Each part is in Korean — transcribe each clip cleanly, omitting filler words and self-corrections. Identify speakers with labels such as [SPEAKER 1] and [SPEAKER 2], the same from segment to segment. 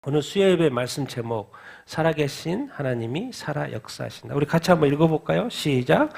[SPEAKER 1] 오늘 수요예배 말씀 제목 살아계신 하나님이 살아 역사하신다. 우리 같이 한번 읽어볼까요? 시작.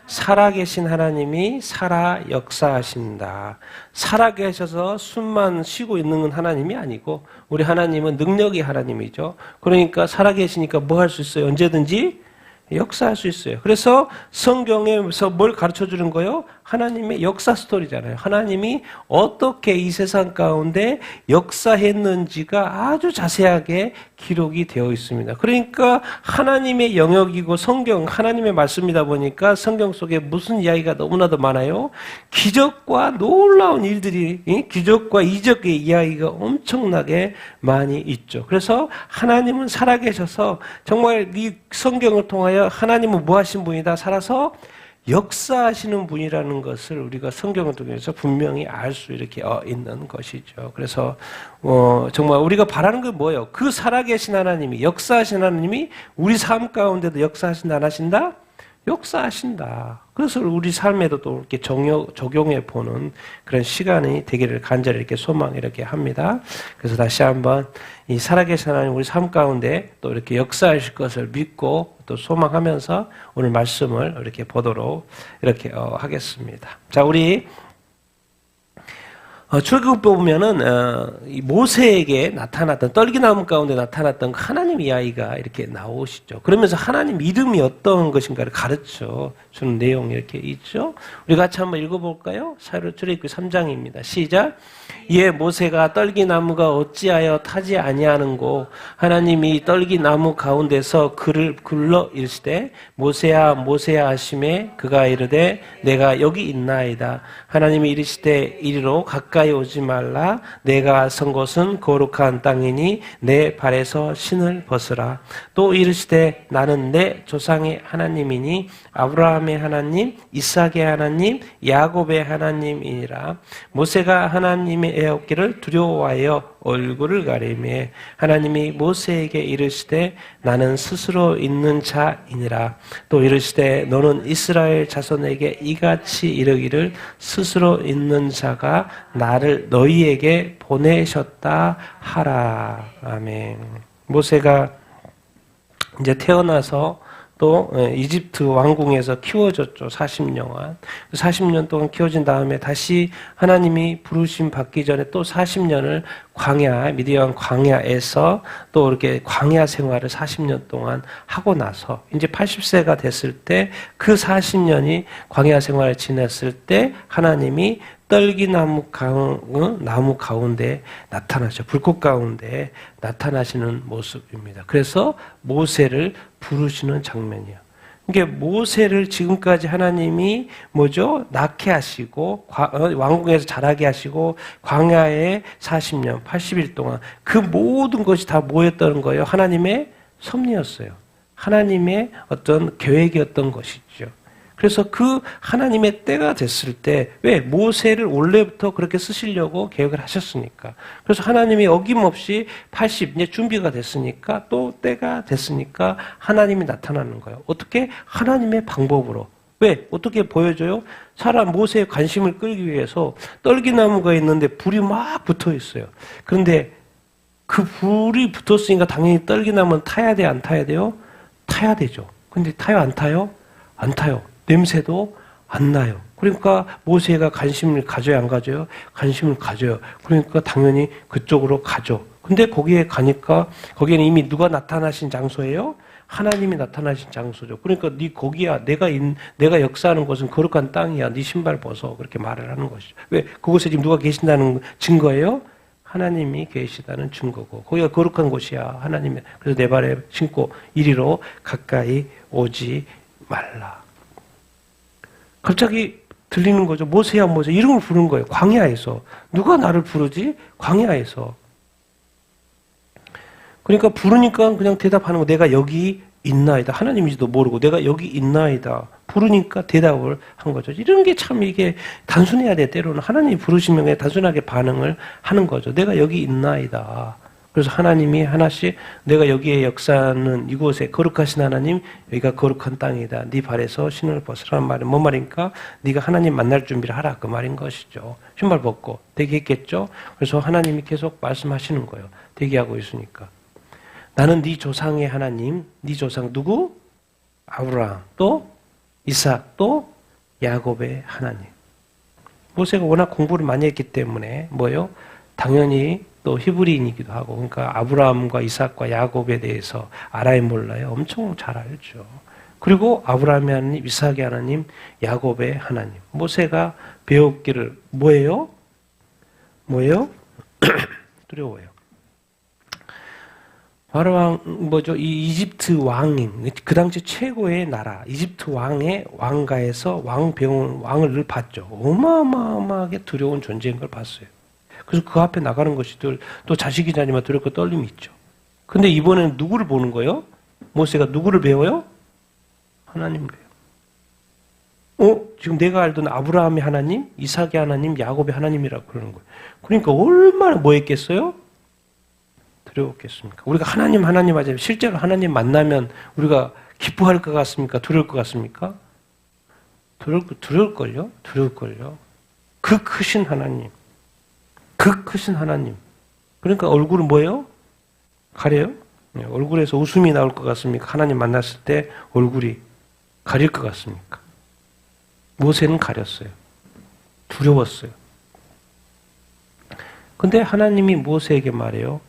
[SPEAKER 1] 살아계신 하나님이 살아 역사하신다. 살아계셔서 숨만 쉬고 있는 하나님이 아니고 우리 하나님은 능력의 하나님이죠. 그러니까 살아계시니까 뭐 할 수 있어요? 언제든지 역사할 수 있어요. 그래서 성경에서 뭘 가르쳐 주는 거예요? 하나님의 역사 스토리잖아요. 하나님이 어떻게 이 세상 가운데 역사했는지가 아주 자세하게 기록이 되어 있습니다. 그러니까 하나님의 영역이고 성경, 하나님의 말씀이다 보니까 성경 속에 무슨 이야기가 너무나도 많아요. 기적과 놀라운 일들이, 기적과 이적의 이야기가 엄청나게 많이 있죠. 그래서 하나님은 살아계셔서 정말 이 성경을 통하여 하나님은 뭐 하신 분이다? 살아서 역사하시는 분이라는 것을 우리가 성경을 통해서 분명히 알 수 이렇게 있는 것이죠. 그래서 정말 우리가 바라는 건 뭐예요? 그 살아계신 하나님이, 역사하신 하나님이 우리 삶 가운데도 역사하신다 안 하신다? 역사하신다. 그래서 우리 삶에도 또 이렇게 적용해 보는 그런 시간이 되기를 간절히 이렇게 소망 이렇게 합니다. 그래서 다시 한번 이 살아계신 하나님 우리 삶 가운데 또 이렇게 역사하실 것을 믿고 또 소망하면서 오늘 말씀을 이렇게 보도록 이렇게 하겠습니다. 자, 우리 출애굽 보면은 이 모세에게 나타났던 떨기나무 가운데 나타났던 하나님 이야기가 이렇게 나오시죠. 그러면서 하나님 이름이 어떤 것인가를 가르쳐 주는 내용이 이렇게 있죠. 우리 같이 한번 읽어볼까요? 출애굽기 3장입니다. 시작. 이에 모세가 떨기나무가 어찌하여 타지 아니하는고 하나님이 떨기나무 가운데서 그를 불러 이르시되 모세야 모세야 하시매 그가 이르되 내가 여기 있나이다. 하나님이 이르시되 이리로 가까이 오지 말라. 내가 선 곳은 거룩한 땅이니 내 발에서 신을 벗으라. 또 이르시되 나는 내 조상의 하나님이니 아브라함의 하나님, 이삭의 하나님, 야곱의 하나님이니라. 모세가 하나님의 애없기를 두려워하여 얼굴을 가리매 하나님이 모세에게 이르시되 나는 스스로 있는 자이니라. 또 이르시되 너는 이스라엘 자손에게 이같이 이르기를 스스로 있는 자가 나를 너희에게 보내셨다 하라. 아멘. 모세가 이제 태어나서 또 이집트 왕궁에서 키워졌죠. 40년. 40년 동안 키워진 다음에 다시 하나님이 부르심 받기 전에 또 40년을 미디안 광야에서 또 이렇게 광야 생활을 40년 동안 하고 나서 이제 80세가 됐을 때 그 40년이 광야 생활을 지냈을 때 하나님이 떨기나무 나무 가운데 나타나죠. 불꽃 가운데 나타나시는 모습입니다. 그래서 모세를 부르시는 장면이에요. 이게 모세를 지금까지 하나님이 뭐죠? 낳게 하시고 왕궁에서 자라게 하시고 광야에 40년, 80일 동안 그 모든 것이 다 뭐였다는 거예요? 하나님의 섭리였어요. 하나님의 어떤 계획이었던 것이죠. 그래서 그 하나님의 때가 됐을 때 왜 모세를 원래부터 그렇게 쓰시려고 계획을 하셨으니까. 그래서 하나님이 어김없이 80 이제 준비가 됐으니까 또 때가 됐으니까 하나님이 나타나는 거예요. 어떻게? 하나님의 방법으로. 왜? 어떻게 보여줘요? 사람 모세의 관심을 끌기 위해서 떨기나무가 있는데 불이 막 붙어 있어요. 그런데 그 불이 붙었으니까 당연히 떨기나무는 타야 돼, 안 타야 돼요? 타야 되죠. 근데 타요, 안 타요? 안 타요. 냄새도 안 나요. 그러니까 모세가 관심을 가져야 안 가져요? 관심을 가져요. 그러니까 당연히 그쪽으로 가죠. 근데 거기에 가니까 거기에는 이미 누가 나타나신 장소예요? 하나님이 나타나신 장소죠. 그러니까 네 거기야. 내가 역사하는 곳은 거룩한 땅이야. 네 신발 벗어. 그렇게 말을 하는 것이죠. 왜? 그곳에 지금 누가 계신다는 증거예요? 하나님이 계시다는 증거고 거기가 거룩한 곳이야. 하나님이. 그래서 내 발에 신고 이리로 가까이 오지 말라. 갑자기 들리는 거죠. 모세야 모세 이름을 부르는 거예요. 광야에서. 누가 나를 부르지? 광야에서. 그러니까 부르니까 그냥 대답하는 거. 내가 여기 있나이다. 하나님인지도 모르고 내가 여기 있나이다. 부르니까 대답을 한 거죠. 이런 게 참 이게 단순해야 돼. 때로는 하나님이 부르시면 그냥 단순하게 반응을 하는 거죠. 내가 여기 있나이다. 그래서 하나님이 하나씩 내가 여기에 역사하는 이곳에 거룩하신 하나님 여기가 거룩한 땅이다. 네 발에서 신을 벗으라는 말은 뭔 말입니까? 네가 하나님 만날 준비를 하라 그 말인 것이죠. 신발 벗고 대기했겠죠. 그래서 하나님이 계속 말씀하시는 거예요. 대기하고 있으니까. 나는 네 조상의 하나님, 네 조상 누구? 아브라함, 또 이삭, 또 야곱의 하나님. 모세가 워낙 공부를 많이 했기 때문에 뭐요? 당연히 또 히브리인이기도 하고, 그러니까 아브라함과 이삭과 야곱에 대해서 알아야 몰라요. 엄청 잘 알죠. 그리고 아브라함의 하나님, 이삭의 하나님, 야곱의 하나님. 모세가 배웠기를 뭐예요? 두려워요. 바로 이 이집트 왕인, 그 당시 최고의 나라, 이집트 왕의 왕가에서 왕을 늘 봤죠. 어마어마하게 두려운 존재인 걸 봤어요. 그래서 그 앞에 나가는 것이 또 자식이지 아니면 두렵고 떨림이 있죠. 근데 이번에는 누구를 보는 거예요? 모세가 누구를 배워요? 하나님을 배워요. 지금 내가 알던 아브라함의 하나님, 이삭의 하나님, 야곱의 하나님이라고 그러는 거예요. 그러니까 얼마나 뭐 했겠어요? 두려웠겠습니까? 우리가 하나님 하자면 실제로 하나님 만나면 우리가 기뻐할 것 같습니까? 두려울 것 같습니까? 두려울걸요? 그 크신 하나님. 그러니까 얼굴은 뭐예요? 가려요? 얼굴에서 웃음이 나올 것 같습니까? 하나님 만났을 때 얼굴이 가릴 것 같습니까? 모세는 가렸어요. 두려웠어요. 근데 하나님이 모세에게 말해요.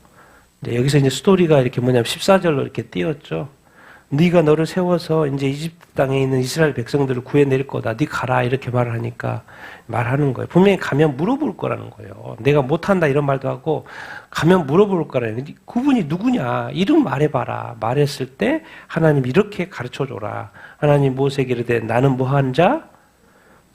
[SPEAKER 1] 여기서 이제 스토리가 이렇게 뭐냐면 14절로 이렇게 띄었죠. 네가 너를 세워서 이제 이집트 땅에 있는 이스라엘 백성들을 구해낼 거다. 네 가라 이렇게 말을 하니까 말하는 거예요. 분명히 가면 물어볼 거라는 거예요. 내가 못한다 이런 말도 하고 가면 물어볼 거라는 거예요. 그분이 누구냐? 이름 말해봐라. 말했을 때 하나님 이렇게 가르쳐줘라. 하나님 모세에게 이르되 나는 뭐한 자?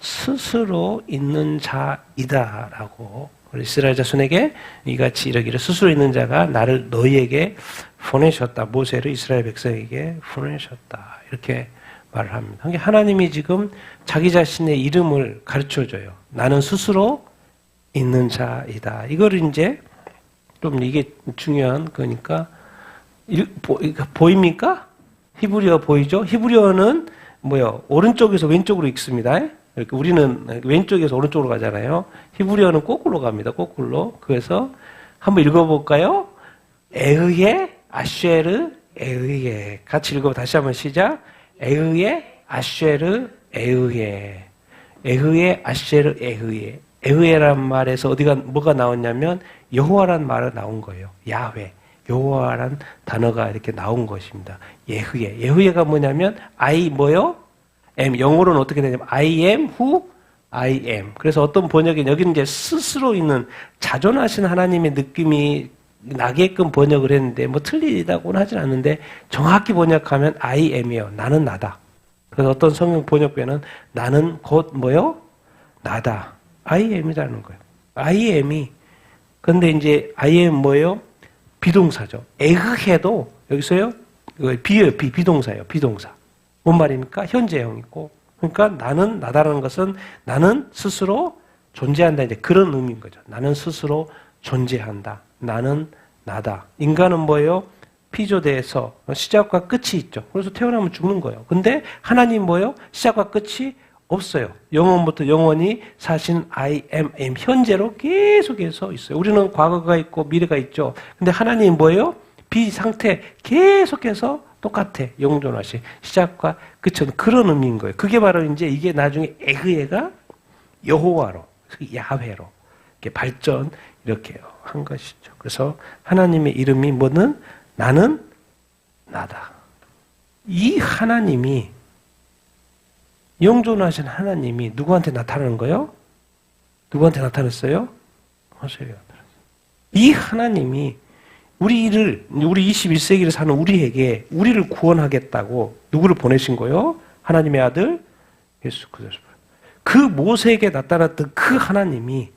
[SPEAKER 1] 스스로 있는 자이다라고 이스라엘 자손에게 이같이 이르기를 스스로 있는 자가 나를 너희에게 보내셨다. 모세를 이스라엘 백성에게 보내셨다. 이렇게 말을 합니다. 그러니까 하나님이 지금 자기 자신의 이름을 가르쳐줘요. 나는 스스로 있는 자이다. 이걸 이제 좀 이게 중요한 거니까 보입니까? 히브리어 보이죠? 히브리어는 뭐요? 오른쪽에서 왼쪽으로 읽습니다. 이렇게 우리는 왼쪽에서 오른쪽으로 가잖아요. 히브리어는 거꾸로 갑니다. 거꾸로. 그래서 한번 읽어볼까요? 에흐예 아쉐르 에흐예. 같이 읽어 다시 한번 시작. 에흐예 아쉐르 에흐예. 에흐예 아쉐르 에흐예. 에흐예란 말에서 뭐가 나왔냐면 여호와란 말이 나온 거예요. 야훼. 여호와란 단어가 이렇게 나온 것입니다. 예흐예. 예흐예가 뭐냐면 뭐요? 영어로는 어떻게 되냐면 I am who I am. 그래서 어떤 번역에 여기는 이제 스스로 있는 자존하신 하나님의 느낌이 나게끔 번역을 했는데 뭐 틀리다고는 하진 않는데 정확히 번역하면 I am이에요. 나는 나다. 그래서 어떤 성경 번역에는 나는 곧 뭐요? 나다. I am이라는 거예요. I am이. 근데 이제 I am 뭐예요? 비동사죠. 에그해도 여기서요? 비동사예요. 비동사. 뭔 말입니까? 현재형이고. 그러니까 나는 나다라는 것은 나는 스스로 존재한다. 이제 그런 의미인 거죠. 나는 스스로 존재한다. 나는 나다. 인간은 뭐예요? 피조대에서 시작과 끝이 있죠. 그래서 태어나면 죽는 거예요. 근데 하나님 뭐예요? 시작과 끝이 없어요. 영원부터 영원히 사신 I am 현재로 계속해서 있어요. 우리는 과거가 있고 미래가 있죠. 근데 하나님 뭐예요? 비상태 계속해서 똑같아. 영존하시. 시작과 끝은 그런 의미인 거예요. 그게 바로 이제 이게 나중에 에그에가 여호와로, 야훼로 이렇게 발전 이렇게 한 것이죠. 그래서 하나님의 이름이 뭐는 나는 나다. 이 하나님이 영존하신 하나님이 누구한테 나타나는 거예요? 누구한테 나타났어요? 모세에게 나타났어요. 이 하나님이 우리 21세기를 사는 우리에게 우리를 구원하겠다고 누구를 보내신 거예요? 하나님의 아들 예수 그리스도. 그 모세에게 나타났던 그 하나님이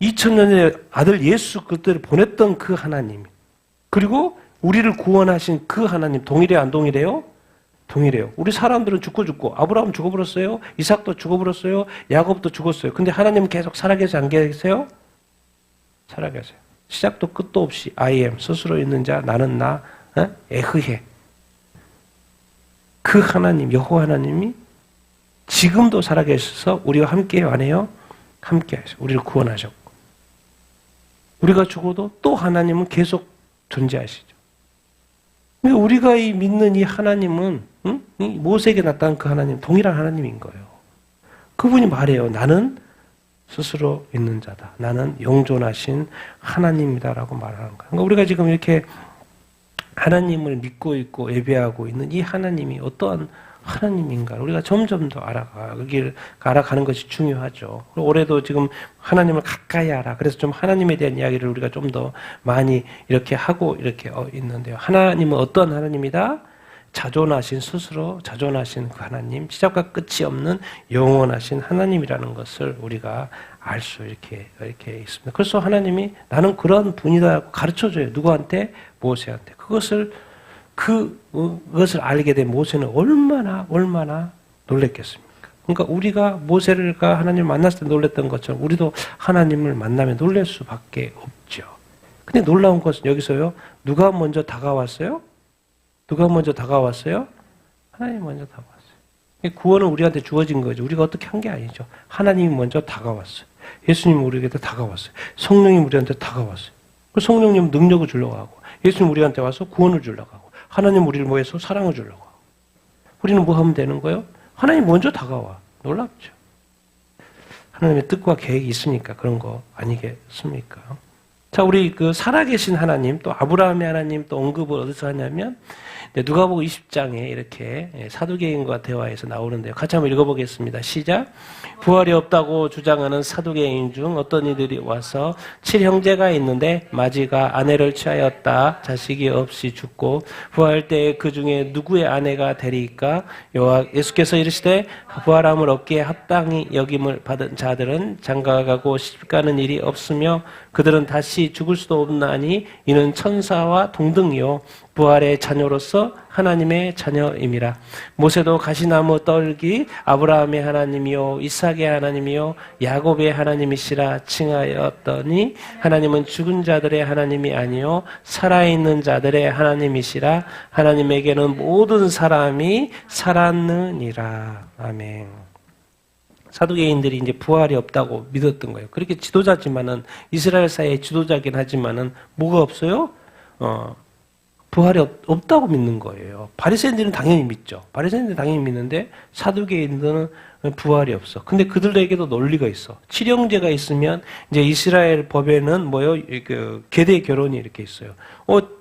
[SPEAKER 1] 2000년의 아들 예수 그리스도를 보냈던 그 하나님 그리고 우리를 구원하신 그 하나님 동일해요? 안 동일해요? 동일해요. 우리 사람들은 죽고 아브라함 죽어버렸어요. 이삭도 죽어버렸어요. 야곱도 죽었어요. 근데 하나님은 계속 살아계세요? 안 계세요? 살아계세요. 시작도 끝도 없이 I am 스스로 있는 자 나는 나 에흐해. 그 하나님 여호와 하나님이 지금도 살아계셔서 우리와 함께 안 해요? 함께 하셔. 우리를 구원하셨고 우리가 죽어도 또 하나님은 계속 존재하시죠. 그러니까 우리가 이 믿는 이 하나님은, 응? 이 모세에게 나타난 그 하나님, 동일한 하나님인 거예요. 그분이 말해요. 나는 스스로 있는 자다. 나는 영존하신 하나님이다라고 말하는 거예요. 그러니까 우리가 지금 이렇게 하나님을 믿고 있고 예배하고 있는 이 하나님이 어떠한 하나님인가 우리가 점점 더 알아가는 것이 중요하죠. 올해도 지금 하나님을 가까이 알아. 그래서 좀 하나님에 대한 이야기를 우리가 좀 더 많이 이렇게 하고 이렇게 있는데요. 하나님은 어떤 하나님이다? 자존하신 스스로 자존하신 그 하나님, 시작과 끝이 없는 영원하신 하나님이라는 것을 우리가 알 수 이렇게 있습니다. 그래서 하나님이 나는 그런 분이다라고 가르쳐줘요. 누구한테? 모세한테. 그것을 알게 된 모세는 얼마나 놀랬겠습니까? 그러니까 우리가 모세가 하나님을 만났을 때 놀랬던 것처럼 우리도 하나님을 만나면 놀랄 수밖에 없죠. 근데 놀라운 것은 여기서요. 누가 먼저 다가왔어요? 누가 먼저 다가왔어요? 하나님이 먼저 다가왔어요. 구원은 우리한테 주어진 거죠. 우리가 어떻게 한 게 아니죠. 하나님이 먼저 다가왔어요. 예수님이 우리에게 다가왔어요. 성령이 우리한테 다가왔어요. 성령님 능력을 주려고 하고 예수님 우리한테 와서 구원을 주려고 하고 하나님 우리를 모여서 사랑을 주려고 하고 우리는 뭐 하면 되는 거예요? 하나님 먼저 다가와. 놀랍죠. 하나님의 뜻과 계획이 있으니까 그런 거 아니겠습니까? 자, 우리 그 살아계신 하나님, 또 아브라함의 하나님 또 언급을 어디서 하냐면 누가복음 20장에 이렇게 사두개인과 대화에서 나오는데요. 같이 한번 읽어보겠습니다. 시작. 부활이 없다고 주장하는 사두개인 중 어떤 이들이 와서 7형제가 있는데 마지가 아내를 취하였다. 자식이 없이 죽고 부활할 때 그 중에 누구의 아내가 되리까? 예수께서 이르시되 부활함을 얻기에 합당히 여김을 받은 자들은 장가가고 시집가는 일이 없으며 그들은 다시 죽을 수도 없나니 이는 천사와 동등이요 부활의 자녀로서 하나님의 자녀임이라. 모세도 가시나무 떨기 아브라함의 하나님이요 이삭의 하나님이요 야곱의 하나님이시라 칭하였더니 하나님은 죽은 자들의 하나님이 아니요 살아있는 자들의 하나님이시라. 하나님에게는 모든 사람이 살았느니라. 아멘. 사두개인들이 이제 부활이 없다고 믿었던 거예요. 그렇게 지도자지만은 이스라엘 사회의 지도자긴 하지만은 뭐가 없어요? 부활이 없다고 믿는 거예요. 바리새인들은 당연히 믿죠. 바리새인들은 당연히 믿는데 사두개인들은 부활이 없어. 근데 그들에게도 논리가 있어. 칠형제가 있으면 이제 이스라엘 법에는 그 계대 결혼이 이렇게 있어요.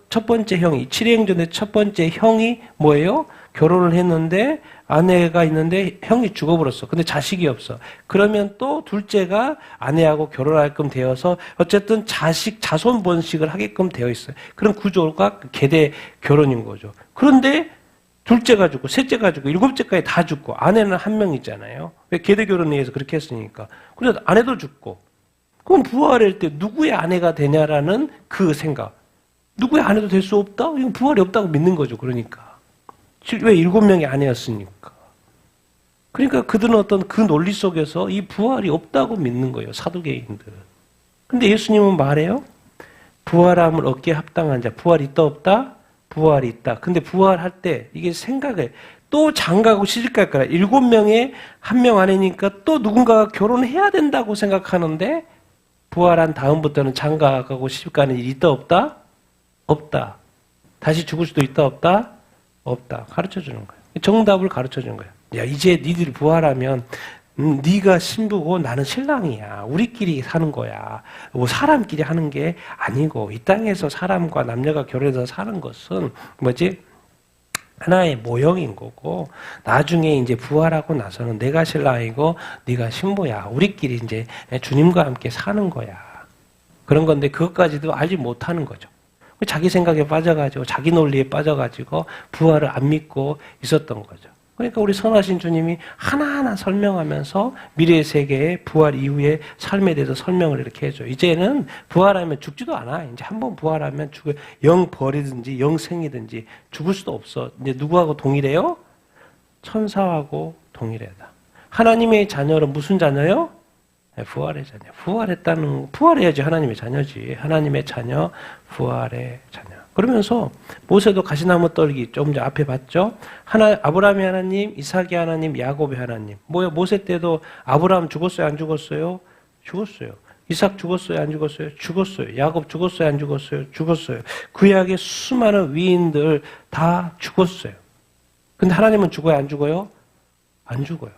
[SPEAKER 1] 첫 번째 형이 칠형제인데 첫 번째 형이 뭐예요? 결혼을 했는데 아내가 있는데 형이 죽어버렸어. 근데 자식이 없어. 그러면 또 둘째가 아내하고 결혼하게끔 되어서 어쨌든 자손 번식을 하게끔 되어 있어요. 그런 구조가 계대 결혼인 거죠. 그런데 둘째가 죽고 셋째가 죽고 일곱째까지 다 죽고 아내는 한 명 있잖아요. 왜 계대 결혼에 의해서 그렇게 했으니까. 그래서 아내도 죽고. 그럼 부활할 때 누구의 아내가 되냐라는 그 생각. 누구의 아내도 될 수 없다? 이건 부활이 없다고 믿는 거죠. 그러니까. 왜 7명의 아내였으니까. 그러니까 그들은 어떤 그 논리 속에서 이 부활이 없다고 믿는 거예요. 사두개인들. 근데 예수님은 말해요. 부활함을 얻기에 합당한 자. 부활이 있다 없다? 부활이 있다. 근데 부활할 때 이게 생각을 또 장가고 시집갈 거라. 7명에 1명 아내니까 또 누군가가 결혼해야 된다고 생각하는데 부활한 다음부터는 장가가고 시집가는 일이 있다 없다? 없다. 다시 죽을 수도 있다 없다? 없다. 가르쳐주는 거예요. 정답을 가르쳐주는 거예요. 야, 이제 니들이 부활하면 네가 신부고 나는 신랑이야. 우리끼리 사는 거야. 뭐 사람끼리 하는 게 아니고 이 땅에서 사람과 남녀가 결혼해서 사는 것은 뭐지? 하나의 모형인 거고 나중에 이제 부활하고 나서는 내가 신랑이고 네가 신부야. 우리끼리 이제 주님과 함께 사는 거야. 그런 건데 그것까지도 알지 못하는 거죠. 자기 생각에 빠져가지고 자기 논리에 빠져가지고 부활을 안 믿고 있었던 거죠. 그러니까 우리 선하신 주님이 하나하나 설명하면서 미래의 세계의 부활 이후의 삶에 대해서 설명을 이렇게 해줘요. 이제는 부활하면 죽지도 않아. 이제 한번 부활하면 영 벌이든지 영생이든지 죽을 수도 없어. 이제 누구하고 동일해요? 천사하고 동일하다. 하나님의 자녀는 무슨 자녀요? 부활의 자녀. 부활해야지 하나님의 자녀지. 하나님의 자녀, 부활의 자녀. 그러면서 모세도 가시나무 떨기 조금 전 앞에 봤죠? 아브라함의 하나님, 이삭의 하나님, 야곱의 하나님. 모세 때도 아브라함 죽었어요? 안 죽었어요? 죽었어요. 이삭 죽었어요? 안 죽었어요? 죽었어요. 야곱 죽었어요? 안 죽었어요? 죽었어요. 구약의 수많은 위인들 다 죽었어요. 근데 하나님은 죽어요? 안 죽어요? 안 죽어요.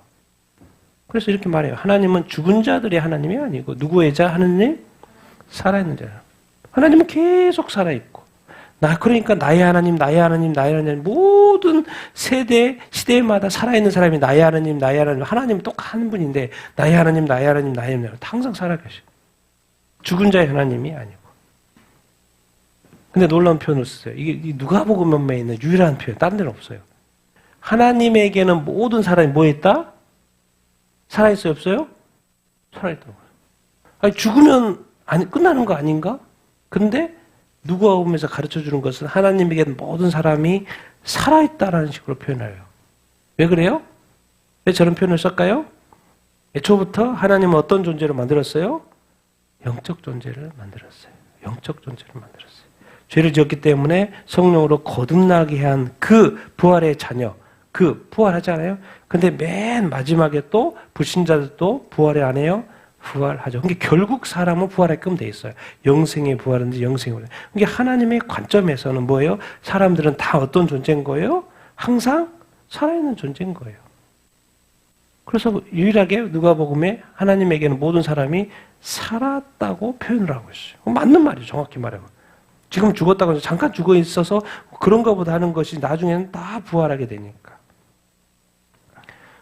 [SPEAKER 1] 그래서 이렇게 말해요. 하나님은 죽은 자들의 하나님이 아니고 누구의 자? 하나님? 살아있는 자. 하나님은 계속 살아있고 그러니까 나의 하나님, 나의 하나님, 나의 하나님 모든 세대, 시대마다 살아있는 사람이 나의 하나님, 나의 하나님, 하나님은 똑같은 분인데 나의 하나님, 나의 하나님, 나의 하나님 항상 살아계셔. 죽은 자의 하나님이 아니고. 근데 놀라운 표현을 썼어요. 이게 누가복음에 있는 유일한 표현, 딴 데는 없어요. 하나님에게는 모든 사람이 뭐 있다? 살아있어요, 없어요? 살아있다고. 아니, 죽으면 끝나는 거 아닌가? 근데 누가복음에서 가르쳐주는 것은 하나님에게는 모든 사람이 살아있다라는 식으로 표현해요. 왜 그래요? 왜 저런 표현을 썼을까요? 애초부터 하나님은 어떤 존재로 만들었어요? 영적 존재를 만들었어요. 영적 존재를 만들었어요. 죄를 지었기 때문에 성령으로 거듭나게 한 그 부활의 자녀, 그 부활하잖아요. 근데 맨 마지막에 또 불신자들도 부활을 안 해요? 부활하죠. 그러니까 결국 사람은 부활하게끔 돼 있어요. 영생의 부활인지 영생의 부활. 그러니까 하나님의 관점에서는 뭐예요? 사람들은 다 어떤 존재인 거예요? 항상 살아있는 존재인 거예요. 그래서 유일하게 누가복음에 하나님에게는 모든 사람이 살았다고 표현을 하고 있어요. 맞는 말이에요. 정확히 말하면. 지금 죽었다고 해서 잠깐 죽어 있어서 그런가 보다 하는 것이 나중에는 다 부활하게 되니까.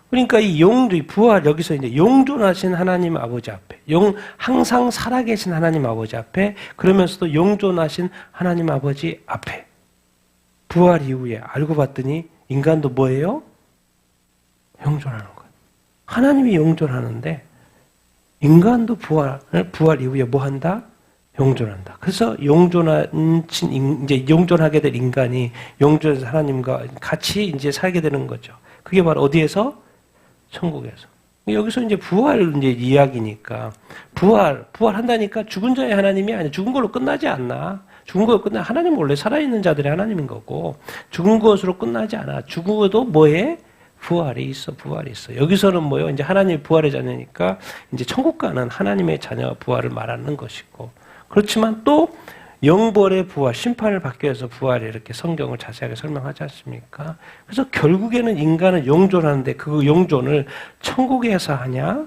[SPEAKER 1] 그러니까 이 부활, 여기서 이제 영존하신 하나님 아버지 앞에, 항상 살아계신 하나님 아버지 앞에, 그러면서도 영존하신 하나님 아버지 앞에, 부활 이후에 알고 봤더니 인간도 뭐예요? 영존하는 거예요. 하나님이 영존하는데, 인간도 부활 이후에 뭐 한다? 영존한다. 그래서 이제 영존하게 될 인간이 영존해서 하나님과 같이 이제 살게 되는 거죠. 그게 바로 어디에서? 천국에서. 여기서 이제 부활 이제 이야기니까 부활한다니까 죽은 자의 하나님이 아니야. 죽은 걸로 끝나지 않나. 죽은 걸로 끝나. 하나님 원래 살아있는 자들의 하나님인 거고 죽은 것으로 끝나지 않아. 죽어도 뭐해? 부활이 있어. 여기서는 뭐요? 이제 하나님 부활의 자녀니까 이제 천국 가는 하나님의 자녀 부활을 말하는 것이고 그렇지만 또 영벌의 부활, 심판을 받기 위해서 부활을 이렇게 성경을 자세하게 설명하지 않습니까? 그래서 결국에는 인간은 영존하는데 그 영존을 천국에서 하냐,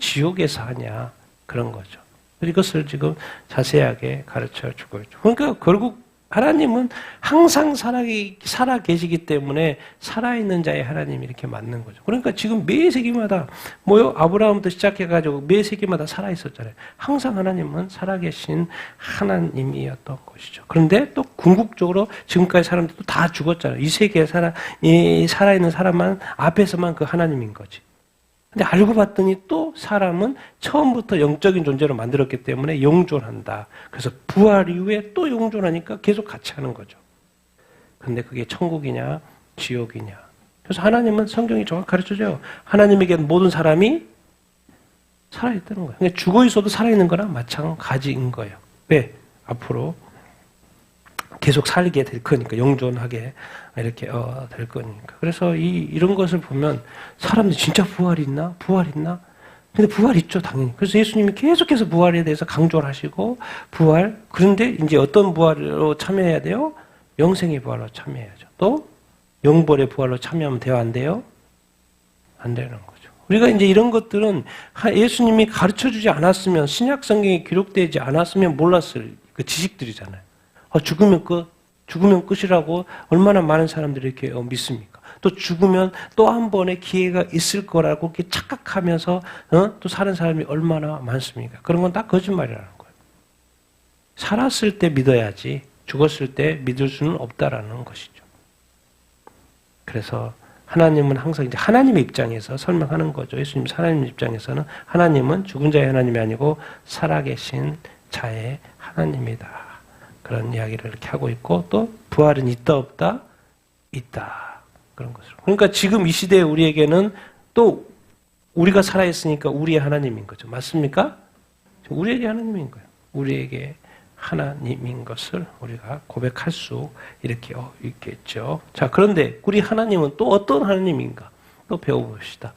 [SPEAKER 1] 지옥에서 하냐, 그런 거죠. 이것을 지금 자세하게 가르쳐 주고 있죠. 그러니까 결국 하나님은 항상 살아 계시기 때문에 살아있는 자의 하나님이 이렇게 맞는 거죠. 그러니까 지금 매 세기마다 아브라함부터 시작해가지고 매 세기마다 살아있었잖아요. 항상 하나님은 살아계신 하나님이었던 것이죠. 그런데 또 궁극적으로 지금까지 사람들도 다 죽었잖아요. 이 세계에 살아있는 사람만 앞에서만 그 하나님인 거지. 근데 알고 봤더니 또 사람은 처음부터 영적인 존재로 만들었기 때문에 영존한다. 그래서 부활 이후에 또 영존하니까 계속 같이 하는 거죠. 근데 그게 천국이냐 지옥이냐. 그래서 하나님은 성경이 정확히 가르쳐줘요. 하나님에게는 모든 사람이 살아있다는 거예요. 그러니까 죽어 있어도 살아있는 거랑 마찬가지인 거예요. 왜? 앞으로 계속 살게 될 거니까 영존하게 이렇게 될 거니까. 그래서 이런 것을 보면 사람들이 진짜 부활이 있나? 근데 부활 있죠, 당연히. 그래서 예수님이 계속해서 부활에 대해서 강조를 하시고 부활. 그런데 이제 어떤 부활로 참여해야 돼요? 영생의 부활로 참여해야죠. 또 영벌의 부활로 참여하면 돼요, 안 돼요? 안 되는 거죠. 우리가 이제 이런 것들은 예수님이 가르쳐주지 않았으면 신약 성경에 기록되지 않았으면 몰랐을 그 지식들이잖아요. 죽으면 끝이라고 얼마나 많은 사람들이 이렇게 믿습니까? 또 죽으면 또 한 번의 기회가 있을 거라고 이렇게 착각하면서 또 사는 사람이 얼마나 많습니까? 그런 건 다 거짓말이라는 거예요. 살았을 때 믿어야지 죽었을 때 믿을 수는 없다라는 것이죠. 그래서 하나님은 항상 이제 하나님의 입장에서 설명하는 거죠. 예수님 하나님 입장에서는 하나님은 죽은 자의 하나님이 아니고 살아계신 자의 하나님이다. 그런 이야기를 이렇게 하고 있고 또 부활은 있다 없다? 있다. 그런 것으로. 그러니까 지금 이 시대에 우리에게는 또 우리가 살아있으니까 우리의 하나님인 거죠. 맞습니까? 우리에게 하나님인 거예요. 우리에게 하나님인 것을 우리가 고백할 수 이렇게 있겠죠. 자, 그런데 우리 하나님은 또 어떤 하나님인가? 또 배워봅시다.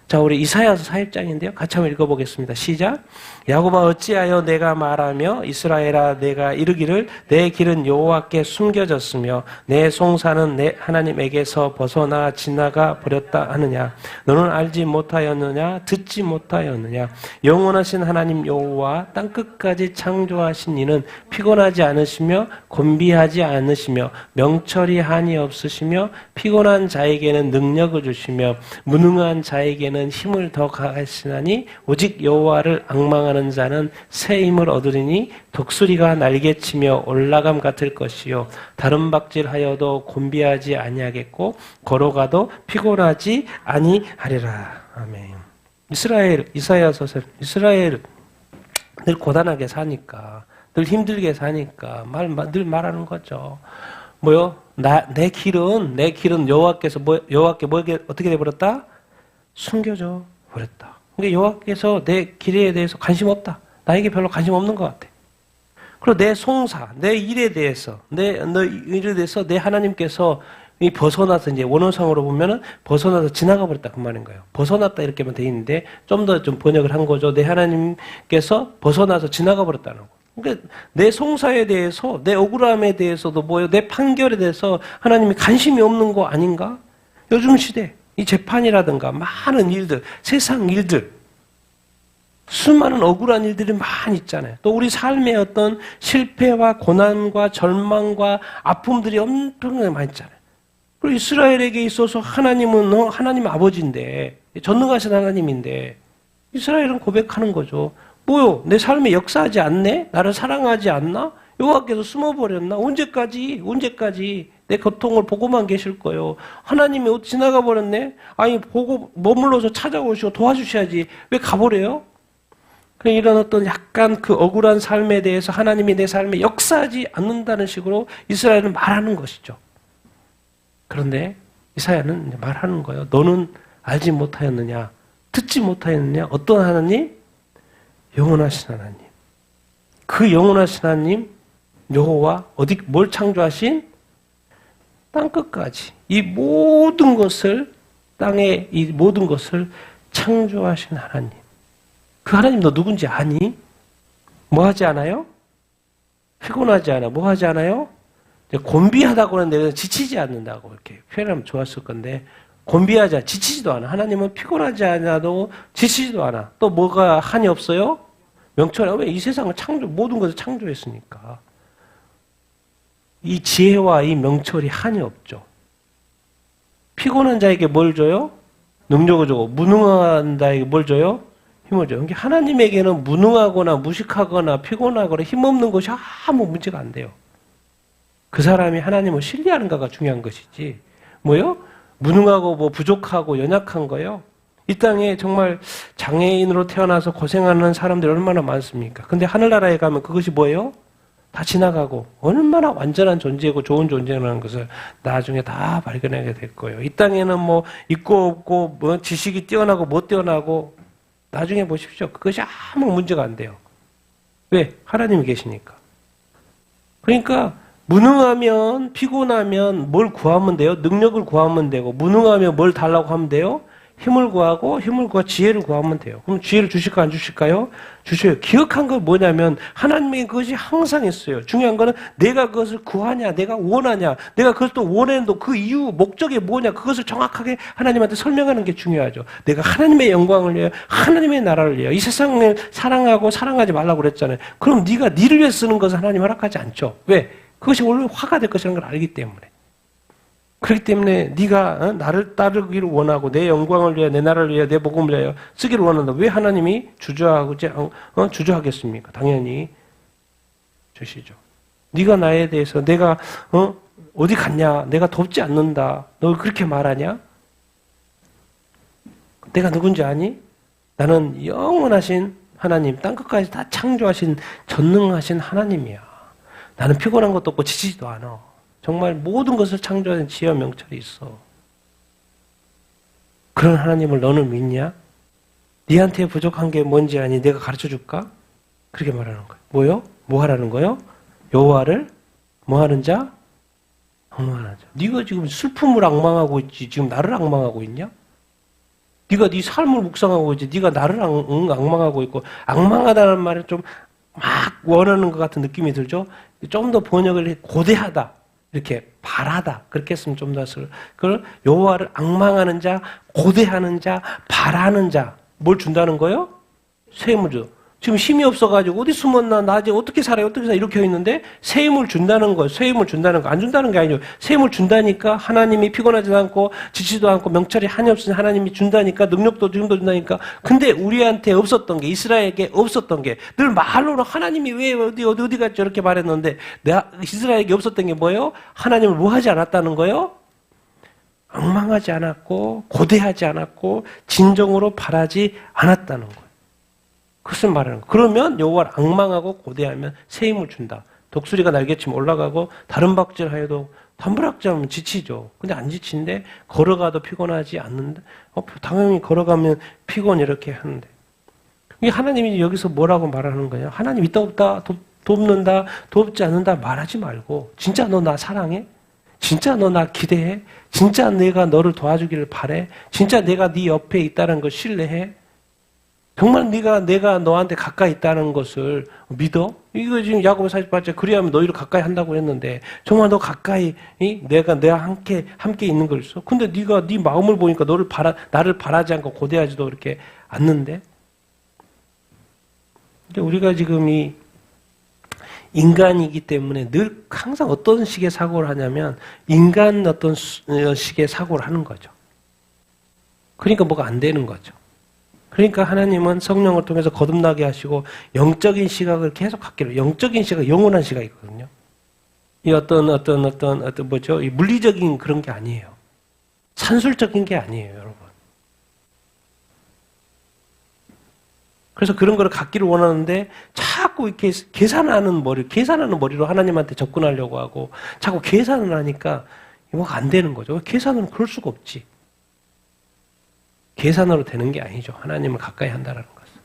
[SPEAKER 1] 자, 우리 이사야서 4장인데요. 같이 한번 읽어보겠습니다. 시작. 야곱아 어찌하여 내가 말하며 이스라엘아 내가 이르기를 내 길은 여호와께 숨겨졌으며 내 송사는 내 하나님에게서 벗어나 지나가 버렸다 하느냐. 너는 알지 못하였느냐 듣지 못하였느냐. 영원하신 하나님 여호와 땅끝까지 창조하신 이는 피곤하지 않으시며 곤비하지 않으시며 명철이 한이 없으시며 피곤한 자에게는 능력을 주시며 무능한 자에게는 힘을 더 가하시나니 오직 여호와를 앙망하는 자는 새 힘을 얻으리니 독수리가 날개치며 올라감 같을 것이요 다른 박질하여도 곤비하지 아니하겠고 걸어가도 피곤하지 아니하리라. 아멘. 이사야서 이스라엘 늘 고단하게 사니까 늘 힘들게 사니까 늘 말하는 거죠. 뭐요? 내 길은 여호와께 어떻게 돼 버렸다? 숨겨져 버렸다. 그러니까 여호와께서 내 길에 대해서 관심 없다. 나에게 별로 관심 없는 것 같아. 그리고 내 송사, 내 일에 대해서 내 하나님께서 이 벗어나서 이제 원어상으로 보면은 벗어나서 지나가 버렸다 그 말인 거예요. 벗어났다 이렇게만 돼 있는데 좀 더 좀 번역을 한 거죠. 내 하나님께서 벗어나서 지나가 버렸다는 거. 그러니까 내 송사에 대해서, 내 억울함에 대해서도 뭐예요? 내 판결에 대해서 하나님이 관심이 없는 거 아닌가? 요즘 시대 이 재판이라든가 많은 일들, 세상 일들, 수많은 억울한 일들이 많이 있잖아요. 또 우리 삶의 어떤 실패와 고난과 절망과 아픔들이 엄청나게 많이 있잖아요. 그리고 이스라엘에게 있어서 하나님은 하나님 아버지인데, 전능하신 하나님인데, 이스라엘은 고백하는 거죠. 뭐요? 내 삶에 역사하지 않네? 나를 사랑하지 않나? 여호와께서 숨어버렸나? 언제까지 내 고통을 보고만 계실 거예요. 하나님이 어디 지나가 버렸네? 아니 보고 머물러서 찾아오시고 도와주셔야지. 왜 가버려요? 그냥 이런 어떤 약간 그 억울한 삶에 대해서 하나님이 내 삶에 역사하지 않는다는 식으로 이스라엘은 말하는 것이죠. 그런데 이사야는 말하는 거예요. 너는 알지 못하였느냐? 듣지 못하였느냐? 어떤 하나님? 영원하신 하나님. 그 영원하신 하나님 여호와 뭘 창조하신? 땅끝까지 이 모든 것을 땅의 이 모든 것을 창조하신 하나님. 그 하나님 너 누군지 아니? 뭐 하지 않아요? 피곤하지 않아. 뭐 하지 않아요? 곤비하다고 하는데 지치지 않는다고 이렇게 표현하면 좋았을 건데 곤비하지 지치지도 않아. 하나님은 피곤하지 않아도 지치지도 않아. 또 뭐가 한이 없어요? 명철. 왜? 이 세상을 모든 것을 창조했으니까. 이 지혜와 이 명철이 한이 없죠. 피곤한 자에게 뭘 줘요? 능력을 주고 무능한 자에게 뭘 줘요? 힘을 줘요. 그러니까 하나님에게는 무능하거나 무식하거나 피곤하거나 힘없는 것이 아무 문제가 안 돼요. 그 사람이 하나님을 신뢰하는가가 중요한 것이지. 뭐요? 무능하고 뭐 부족하고 연약한 거요. 이 땅에 정말 장애인으로 태어나서 고생하는 사람들이 얼마나 많습니까? 근데 하늘나라에 가면 그것이 뭐예요? 다 지나가고 얼마나 완전한 존재고 좋은 존재라는 것을 나중에 다 발견하게 될 거예요. 이 땅에는 뭐 있고 없고 뭐 지식이 뛰어나고 못 뛰어나고 나중에 보십시오. 그것이 아무 문제가 안 돼요. 왜? 하나님이 계시니까. 그러니까 무능하면 피곤하면 뭘 구하면 돼요? 능력을 구하면 되고 무능하면 뭘 달라고 하면 돼요? 힘을 구하고 지혜를 구하면 돼요. 그럼 지혜를 주실까 안 주실까요? 주셔요. 기억한 건 뭐냐면 하나님의 그것이 항상 있어요. 중요한 거는 내가 그것을 구하냐, 내가 원하냐, 내가 그것을 또 원했는데 그 이유, 목적이 뭐냐 그것을 정확하게 하나님한테 설명하는 게 중요하죠. 내가 하나님의 영광을 위하여 하나님의 나라를 위하여 이 세상을 사랑하고 사랑하지 말라고 그랬잖아요. 그럼 네가 니를 위해 쓰는 것을 하나님 허락하지 않죠. 왜? 그것이 원래 화가 될 것이라는 걸 알기 때문에. 그렇기 때문에 네가 나를 따르기를 원하고 내 영광을 위하여 내 나라를 위하여 내 복음을 위하여 쓰기를 원한다. 왜 하나님이 주저하겠습니까? 당연히 주시죠. 네가 나에 대해서 내가 어디 갔냐? 내가 돕지 않는다. 너 그렇게 말하냐? 내가 누군지 아니? 나는 영원하신 하나님, 땅끝까지 다 창조하신 전능하신 하나님이야. 나는 피곤한 것도 없고 지치지도 않아. 정말 모든 것을 창조하는 지혜와 명철이 있어. 그런 하나님을 너는 믿냐? 네한테 부족한 게 뭔지 아니? 내가 가르쳐줄까? 그렇게 말하는 거예요. 뭐요? 뭐 하라는 거요? 여호와를 뭐 하는 자? 앙망하는 자. 네가 지금 슬픔을 앙망하고 있지 지금 나를 앙망하고 있냐? 네가 네 삶을 묵상하고 있지. 네가 나를 앙망하고 있고 앙망하다는 말을 좀 막 원하는 것 같은 느낌이 들죠. 좀 더 번역을 해 고대하다 이렇게 바라다 그렇게 했으면 좀 더 그걸 여호와를 앙망하는 자, 고대하는 자, 바라는 자 뭘 준다는 거예요? 새 힘을 줘. 지금 힘이 없어가지고 어디 숨었나 낮에 어떻게 살아요 어떻게 살아 이렇게 있는데 새 힘을 준다는 거예요. 새 힘을 준다는 거 안 준다는 게 아니죠. 새 힘을 준다니까 하나님이 피곤하지도 않고 지치지도 않고 명철이 한이 없으니 하나님이 준다니까 능력도 지금도 준다니까. 근데 우리한테 없었던 게 이스라엘에게 없었던 게 늘 말로는 하나님이 왜 어디 갔죠 이렇게 말했는데 내가 이스라엘에게 없었던 게 뭐예요? 하나님을 뭐 하지 않았다는 거예요? 앙망하지 않았고 고대하지 않았고 진정으로 바라지 않았다는 거예요. 그것을 말하는 거예요. 그러면 여호와를 앙망하고 고대하면 새 힘을 준다. 독수리가 날개치면 올라가고 다른 박질하여도 단부락질하면 지치죠. 근데 안 지치는데 걸어가도 피곤하지 않는데 당연히 걸어가면 피곤 이렇게 하는데 이게 하나님이 여기서 뭐라고 말하는 거예요? 하나님 있다 없다 돕는다 돕지 않는다 말하지 말고 진짜 너 나 사랑해? 진짜 너 나 기대해? 진짜 내가 너를 도와주기를 바래? 진짜 내가 네 옆에 있다는 걸 신뢰해? 정말 내가 너한테 가까이 있다는 것을 믿어? 이거 지금 야고보 48절 그리하면 너희를 가까이 한다고 했는데 정말 너 가까이 내가 함께 있는 걸 있어? 근데 네가 네 마음을 보니까 나를 바라지 않고 고대하지도 그렇게 않는데 우리가 지금 이 인간이기 때문에 늘 항상 어떤 식의 사고를 하냐면 인간 어떤 식의 사고를 하는 거죠. 그러니까 뭐가 안 되는 거죠. 그러니까 하나님은 성령을 통해서 거듭나게 하시고 영적인 시각을 계속 갖기로 영적인 시각, 영원한 시각이거든요. 이 어떤 뭐죠? 이 물리적인 그런 게 아니에요. 산술적인 게 아니에요, 여러분. 그래서 그런 거를 갖기를 원하는데 자꾸 이렇게 계산하는 머리로 하나님한테 접근하려고 하고 자꾸 계산을 하니까 뭐가 안 되는 거죠. 계산으로 그럴 수가 없지. 계산으로 되는 게 아니죠. 하나님을 가까이 한다는 것은.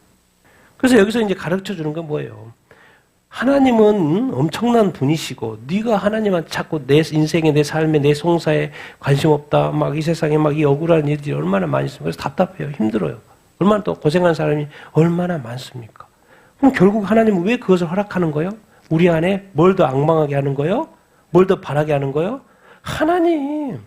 [SPEAKER 1] 그래서 여기서 이제 가르쳐 주는 건 뭐예요? 하나님은 엄청난 분이시고 네가 하나님한테 자꾸 내 인생에 내 삶에 내 송사에 관심 없다. 막 이 세상에 막 이 억울한 일들이 얼마나 많이 있습니까? 그래서 답답해요. 힘들어요. 얼마나 또 고생한 사람이 얼마나 많습니까? 그럼 결국 하나님은 왜 그것을 허락하는 거예요? 우리 안에 뭘 더 앙망하게 하는 거예요? 뭘 더 바라게 하는 거예요? 하나님.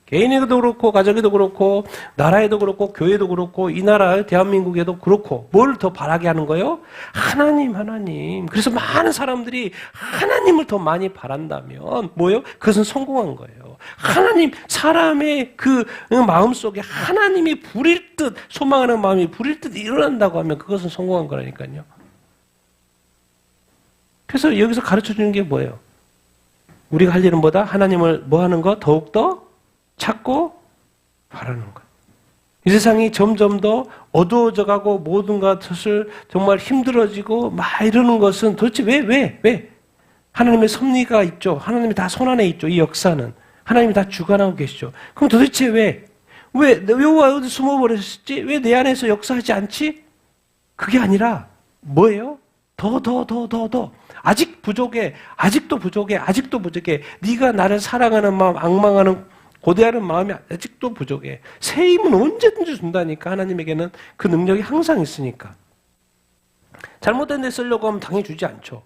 [SPEAKER 1] 개인에도 그렇고 가정에도 그렇고 나라에도 그렇고 교회도 그렇고 이 나라 대한민국에도 그렇고 뭘 더 바라게 하는 거예요? 하나님. 그래서 많은 사람들이 하나님을 더 많이 바란다면 뭐예요? 그것은 성공한 거예요. 하나님 사람의 그 마음속에 하나님이 부릴 듯 소망하는 마음이 부릴 듯 일어난다고 하면 그것은 성공한 거라니까요. 그래서 여기서 가르쳐 주는 게 뭐예요? 우리가 할 일은 뭐다? 하나님을 뭐 하는 거? 더욱더 찾고 바라는 것. 이 세상이 점점 더 어두워져 가고 모든 것을 정말 힘들어지고 막 이러는 것은 도대체 왜? 하나님의 섭리가 있죠. 하나님이 다 손안에 있죠. 이 역사는. 하나님이 다 주관하고 계시죠. 그럼 도대체 왜 여호와 어디 숨어버렸지? 왜 내 안에서 역사하지 않지? 그게 아니라 뭐예요? 더. 아직 부족해. 아직도 부족해. 네가 나를 사랑하는 마음, 앙망하는 고대하는 마음이 아직도 부족해. 새 힘은 언제든지 준다니까. 하나님에게는 그 능력이 항상 있으니까. 잘못된 데 쓰려고 하면 당연히 주지 않죠.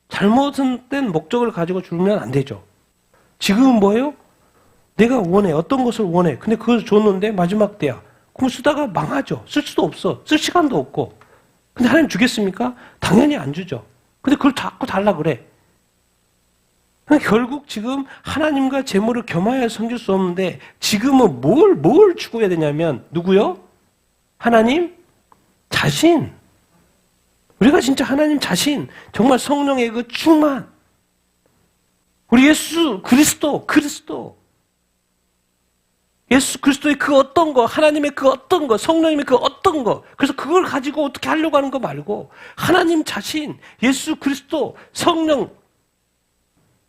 [SPEAKER 1] 잘못된 목적을 가지고 주면 안 되죠. 지금은 뭐예요? 내가 원해. 어떤 것을 원해. 근데 그걸 줬는데 마지막 때야. 그럼 쓰다가 망하죠. 쓸 수도 없어. 쓸 시간도 없고. 근데 하나님 주겠습니까? 당연히 안 주죠. 근데 그걸 자꾸 달라 그래. 결국 지금 하나님과 재물을 겸하여 섬길 수 없는데 지금은 뭘 추구해야 되냐면 누구요? 하나님 자신. 우리가 진짜 하나님 자신, 정말 성령의 그 충만. 우리 예수 그리스도. 예수 그리스도의 그 어떤 거, 하나님의 그 어떤 거, 성령님의 그 어떤 거. 그래서 그걸 가지고 어떻게 하려고 하는 거 말고 하나님 자신, 예수 그리스도, 성령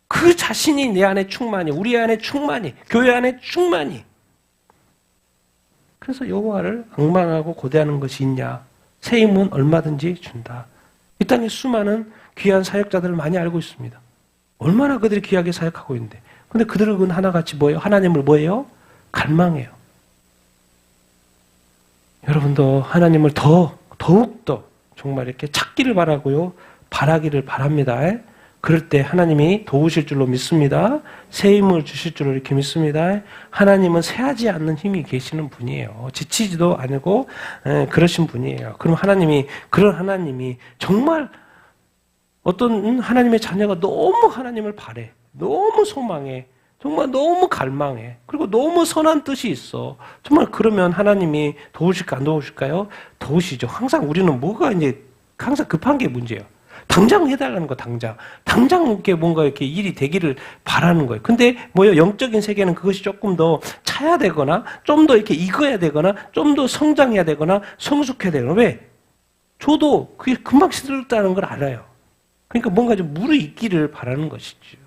[SPEAKER 1] 그 자신이 내 안에 충만히, 우리 안에 충만히, 교회 안에 충만히. 그래서 여호와를 앙망하고 고대하는 것이 있냐? 새 힘은 얼마든지 준다. 이 땅에 수많은 귀한 사역자들을 많이 알고 있습니다. 얼마나 그들이 귀하게 사역하고 있는데. 근데 그들은 하나같이 뭐예요? 하나님을 뭐예요? 갈망해요. 여러분도 하나님을 더욱더 정말 이렇게 찾기를 바라고요. 바라기를 바랍니다. 그럴 때 하나님이 도우실 줄로 믿습니다. 새 힘을 주실 줄로 이렇게 믿습니다. 하나님은 쇠하지 않는 힘이 계시는 분이에요. 지치지도 않고 그러신 분이에요. 그럼 그런 하나님이 정말 어떤 하나님의 자녀가 너무 하나님을 바래, 너무 소망해, 정말 너무 갈망해, 그리고 너무 선한 뜻이 있어. 정말 그러면 하나님이 도우실까 안 도우실까요? 도우시죠. 항상 우리는 뭐가 이제 항상 급한 게 문제예요. 당장 해달라는 거, 당장 이렇게 뭔가 이렇게 일이 되기를 바라는 거예요. 근데 뭐요? 영적인 세계는 그것이 조금 더 차야 되거나, 좀 더 이렇게 익어야 되거나, 좀 더 성장해야 되거나, 성숙해야 되거나. 왜? 저도 그게 금방 시들었다는 걸 알아요. 그러니까 뭔가 좀 무르익기를 바라는 것이죠.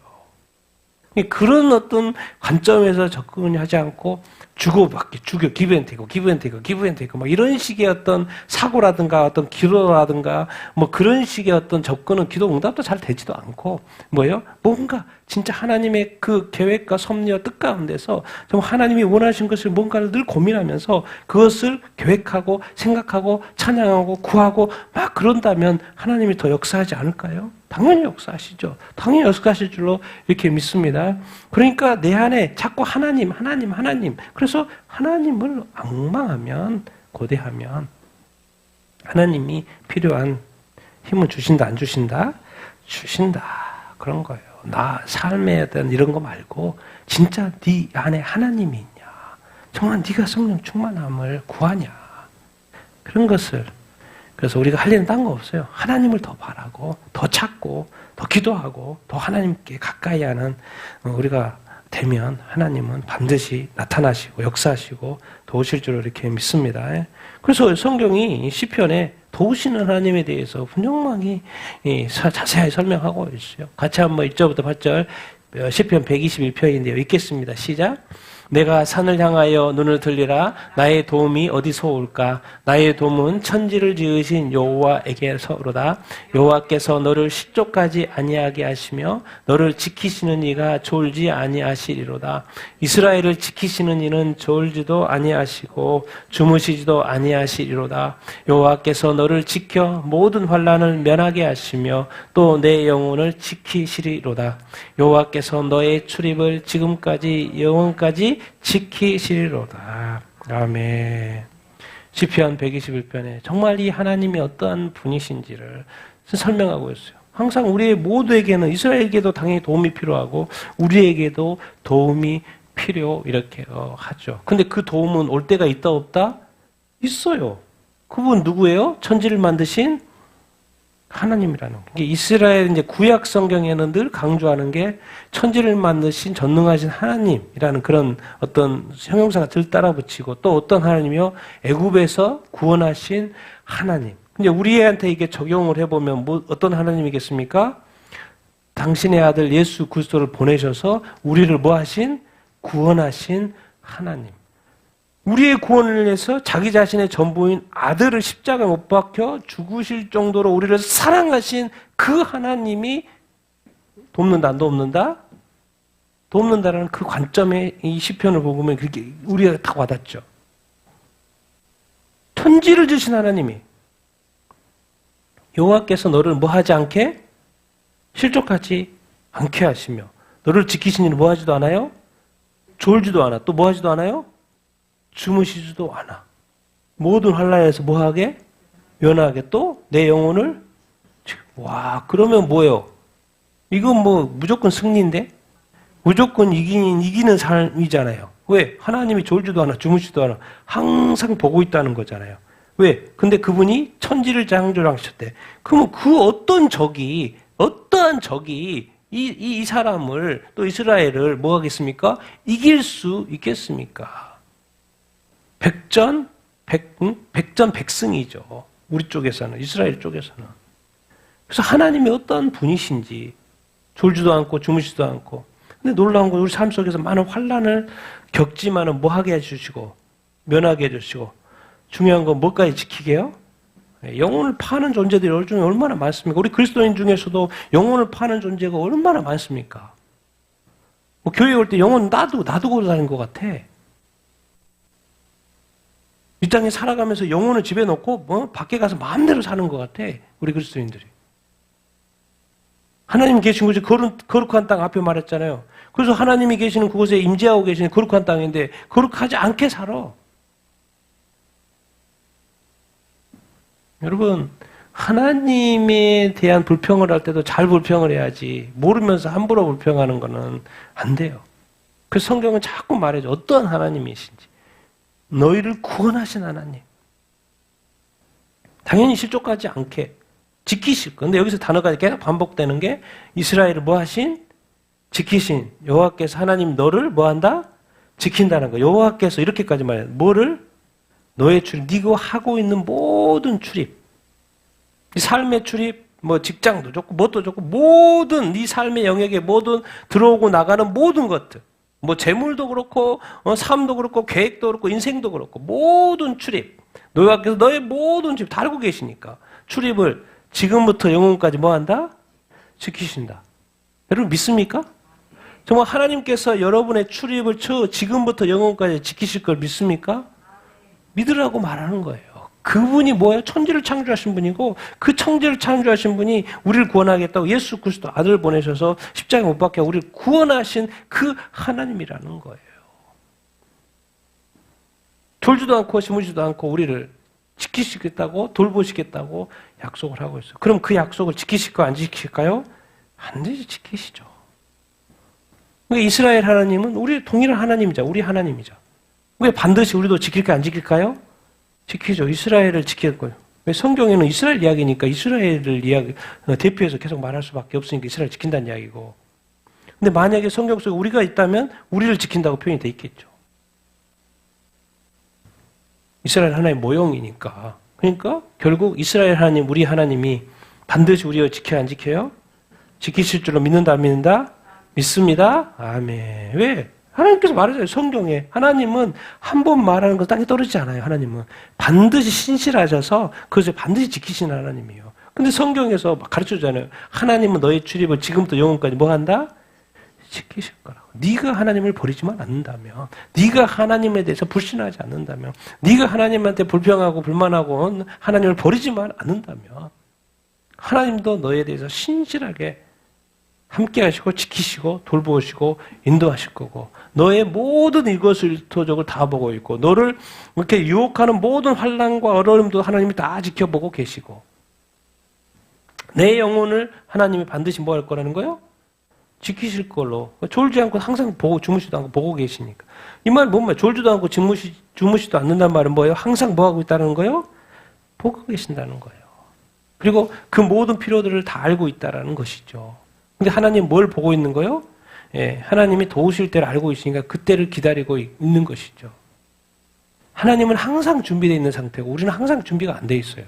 [SPEAKER 1] 그런 어떤 관점에서 접근하지 않고 주고받기, 기브앤테이크 막 이런 식의 어떤 사고라든가 어떤 기도라든가 뭐 그런 식의 어떤 접근은 기도 응답도 잘 되지도 않고 뭐예요? 뭔가 진짜 하나님의 그 계획과 섭리와 뜻 가운데서 좀 하나님이 원하신 것을 뭔가를 늘 고민하면서 그것을 계획하고 생각하고 찬양하고 구하고 막 그런다면 하나님이 더 역사하지 않을까요? 당연히 역사하시죠. 당연히 역사하실 줄로 이렇게 믿습니다. 그러니까 내 안에 자꾸 하나님. 그래서 하나님을 앙망하면, 고대하면 하나님이 필요한 힘을 주신다, 안 주신다? 주신다. 그런 거예요. 나 삶에 대한 이런 거 말고 진짜 네 안에 하나님이 있냐? 정말 네가 성령 충만함을 구하냐? 그런 것을. 그래서 우리가 할 일은 딴 거 없어요. 하나님을 더 바라고, 더 찾고, 더 기도하고, 더 하나님께 가까이 하는 우리가 되면 하나님은 반드시 나타나시고 역사하시고 도우실 줄로 이렇게 믿습니다. 그래서 성경이 시편에 도우시는 하나님에 대해서 분명하게 자세히 설명하고 있어요. 같이 한번 1절부터 8절 시편 121편인데요. 읽겠습니다. 시작. 내가 산을 향하여 눈을 들리라. 나의 도움이 어디서 올까? 나의 도움은 천지를 지으신 여호와에게서로다. 여호와께서 너를 실족하지 아니하게 하시며 너를 지키시는 이가 졸지 아니하시리로다. 이스라엘을 지키시는 이는 졸지도 아니하시고 주무시지도 아니하시리로다. 여호와께서 너를 지켜 모든 환난을 면하게 하시며 또 내 영혼을 지키시리로다. 여호와께서 너의 출입을 지금까지 영원까지 지키시리로다. 아멘. 시편 121편에 정말 이 하나님이 어떠한 분이신지를 설명하고 있어요. 항상 우리 모두에게는 이스라엘에게도 당연히 도움이 필요하고 우리에게도 도움이 필요 이렇게 하죠. 근데 그 도움은 올 때가 있다 없다? 있어요. 그분 누구예요? 천지를 만드신 하나님이라는 게 이스라엘 이제 구약 성경에는 늘 강조하는 게 천지를 만드신 전능하신 하나님이라는 그런 어떤 형용사가 늘 따라 붙이고 또 어떤 하나님이요? 애굽에서 구원하신 하나님. 근데 우리한테 이게 적용을 해보면 어떤 하나님이겠습니까? 당신의 아들 예수 그리스도를 보내셔서 우리를 뭐 하신? 구원하신 하나님. 우리의 구원을 위해서 자기 자신의 전부인 아들을 십자가에 못 박혀 죽으실 정도로 우리를 사랑하신 그 하나님이 돕는다, 안 돕는다? 돕는다라는 그 관점에 이 시편을 보면 그렇게 우리가 다 와닿죠. 천지를 주신 하나님이 여호와께서 너를 뭐 하지 않게? 실족하지 않게 하시며 너를 지키신 이는 뭐 하지도 않아요? 졸지도 않아. 또 뭐 하지도 않아요? 주무시지도 않아. 모든 환난에서 뭐하게? 면하게 또 내 영혼을 와 그러면 뭐예요? 이건 뭐 무조건 승리인데? 무조건 이기는 삶이잖아요. 왜? 하나님이 졸지도 않아 주무시지도 않아 항상 보고 있다는 거잖아요. 왜? 근데 그분이 천지를 창조하셨대. 그러면 그 어떠한 적이 이 사람을 또 이스라엘을 뭐 하겠습니까? 이길 수 있겠습니까? 백전백승이죠. 우리 쪽에서는, 이스라엘 쪽에서는. 그래서 하나님이 어떤 분이신지 졸지도 않고 주무시지도 않고. 근데 놀라운 건 우리 삶 속에서 많은 환난을 겪지만은 뭐 하게 해주시고 면하게 해주시고 중요한 건 뭐까지 지키게요? 영혼을 파는 존재들이 요즘에 얼마나 많습니까? 우리 그리스도인 중에서도 영혼을 파는 존재가 얼마나 많습니까? 뭐 교회 올 때 영혼 놔두고 다니는 것 같아. 이 땅에 살아가면서 영혼을 집에 넣고 밖에 가서 마음대로 사는 것 같아. 우리 그리스도인들이. 하나님 계신 곳이 거룩한 땅 앞에 말했잖아요. 그래서 하나님이 계시는 그곳에 임재하고 계시는 거룩한 땅인데 거룩하지 않게 살아. 여러분, 하나님에 대한 불평을 할 때도 잘 불평을 해야지 모르면서 함부로 불평하는 거는 안 돼요. 그래서 성경은 자꾸 말해줘. 어떤 하나님이신지. 너희를 구원하신 하나님. 당연히 실족하지 않게 지키실 거. 근데 여기서 단어가 계속 반복되는 게 이스라엘을 뭐 하신? 지키신. 여호와께서 하나님 너를 뭐 한다? 지킨다는 거. 여호와께서 이렇게까지 말해요. 뭐를? 너의 출입. 네가 하고 있는 모든 출입. 이 삶의 출입, 뭐 직장도 좋고 뭣도 좋고 모든 네 삶의 영역에 모든 들어오고 나가는 모든 것들. 뭐 재물도 그렇고 삶도 그렇고 계획도 그렇고 인생도 그렇고 모든 출입. 여호와께서 너의 모든 출입 다 알고 계시니까 출입을 지금부터 영원까지 뭐 한다? 지키신다. 여러분 믿습니까? 정말 하나님께서 여러분의 출입을 지금부터 영원까지 지키실 걸 믿습니까? 믿으라고 말하는 거예요. 그분이 뭐예요? 천지를 창조하신 분이고 그 천지를 창조하신 분이 우리를 구원하겠다고 예수 그리스도 아들을 보내셔서 십자가에 못 박혀 우리를 구원하신 그 하나님이라는 거예요. 졸지도 않고 심으지도 않고 우리를 지키시겠다고 돌보시겠다고 약속을 하고 있어요. 그럼 그 약속을 지키실까요? 안 지키실까요? 반드시 지키시죠. 그러니까 이스라엘 하나님은 우리 동일한 하나님이자 우리 하나님이자. 왜 반드시 우리도 지킬까요? 안 지킬까요? 지키죠. 이스라엘을 지킬 거예요. 왜 성경에는 이스라엘 이야기니까 이스라엘을 대표해서 계속 말할 수밖에 없으니까 이스라엘 지킨다는 이야기고. 근데 만약에 성경 속에 우리가 있다면 우리를 지킨다고 표현이 돼 있겠죠. 이스라엘 하나의 모형이니까. 그러니까 결국 이스라엘 하나님, 우리 하나님이 반드시 우리를 지켜야 안 지켜요? 지키실 줄로 믿는다 안 믿는다? 믿습니다. 아멘. 왜? 하나님께서 말하잖아요. 성경에. 하나님은 한 번 말하는 거 땅에 떨어지지 않아요. 하나님은. 반드시 신실하셔서 그것을 반드시 지키시는 하나님이에요. 근데 성경에서 가르쳐주잖아요. 하나님은 너의 출입을 지금부터 영원까지 뭐 한다? 지키실 거라고. 네가 하나님을 버리지만 않는다면, 네가 하나님에 대해서 불신하지 않는다면, 네가 하나님한테 불평하고 불만하고 하나님을 버리지만 않는다면 하나님도 너에 대해서 신실하게 함께 하시고 지키시고 돌보시고 인도하실 거고 너의 모든 이것을 일토적으로 다 보고 있고 너를 이렇게 유혹하는 모든 환난과 어려움도 하나님이 다 지켜보고 계시고 내 영혼을 하나님이 반드시 뭐 할 거라는 거예요? 지키실 걸로. 졸지 않고 항상 보고 주무시도 않고 보고 계시니까. 이 말 뭔 말? 졸지도 않고 주무시도 않는다는 말은 뭐예요? 항상 뭐 하고 있다는 거예요? 보고 계신다는 거예요. 그리고 그 모든 필요들을 다 알고 있다는 것이죠. 근데 하나님 뭘 보고 있는 거예요? 예, 하나님이 도우실 때를 알고 있으니까 그때를 기다리고 있는 것이죠. 하나님은 항상 준비되어 있는 상태고 우리는 항상 준비가 안 돼 있어요.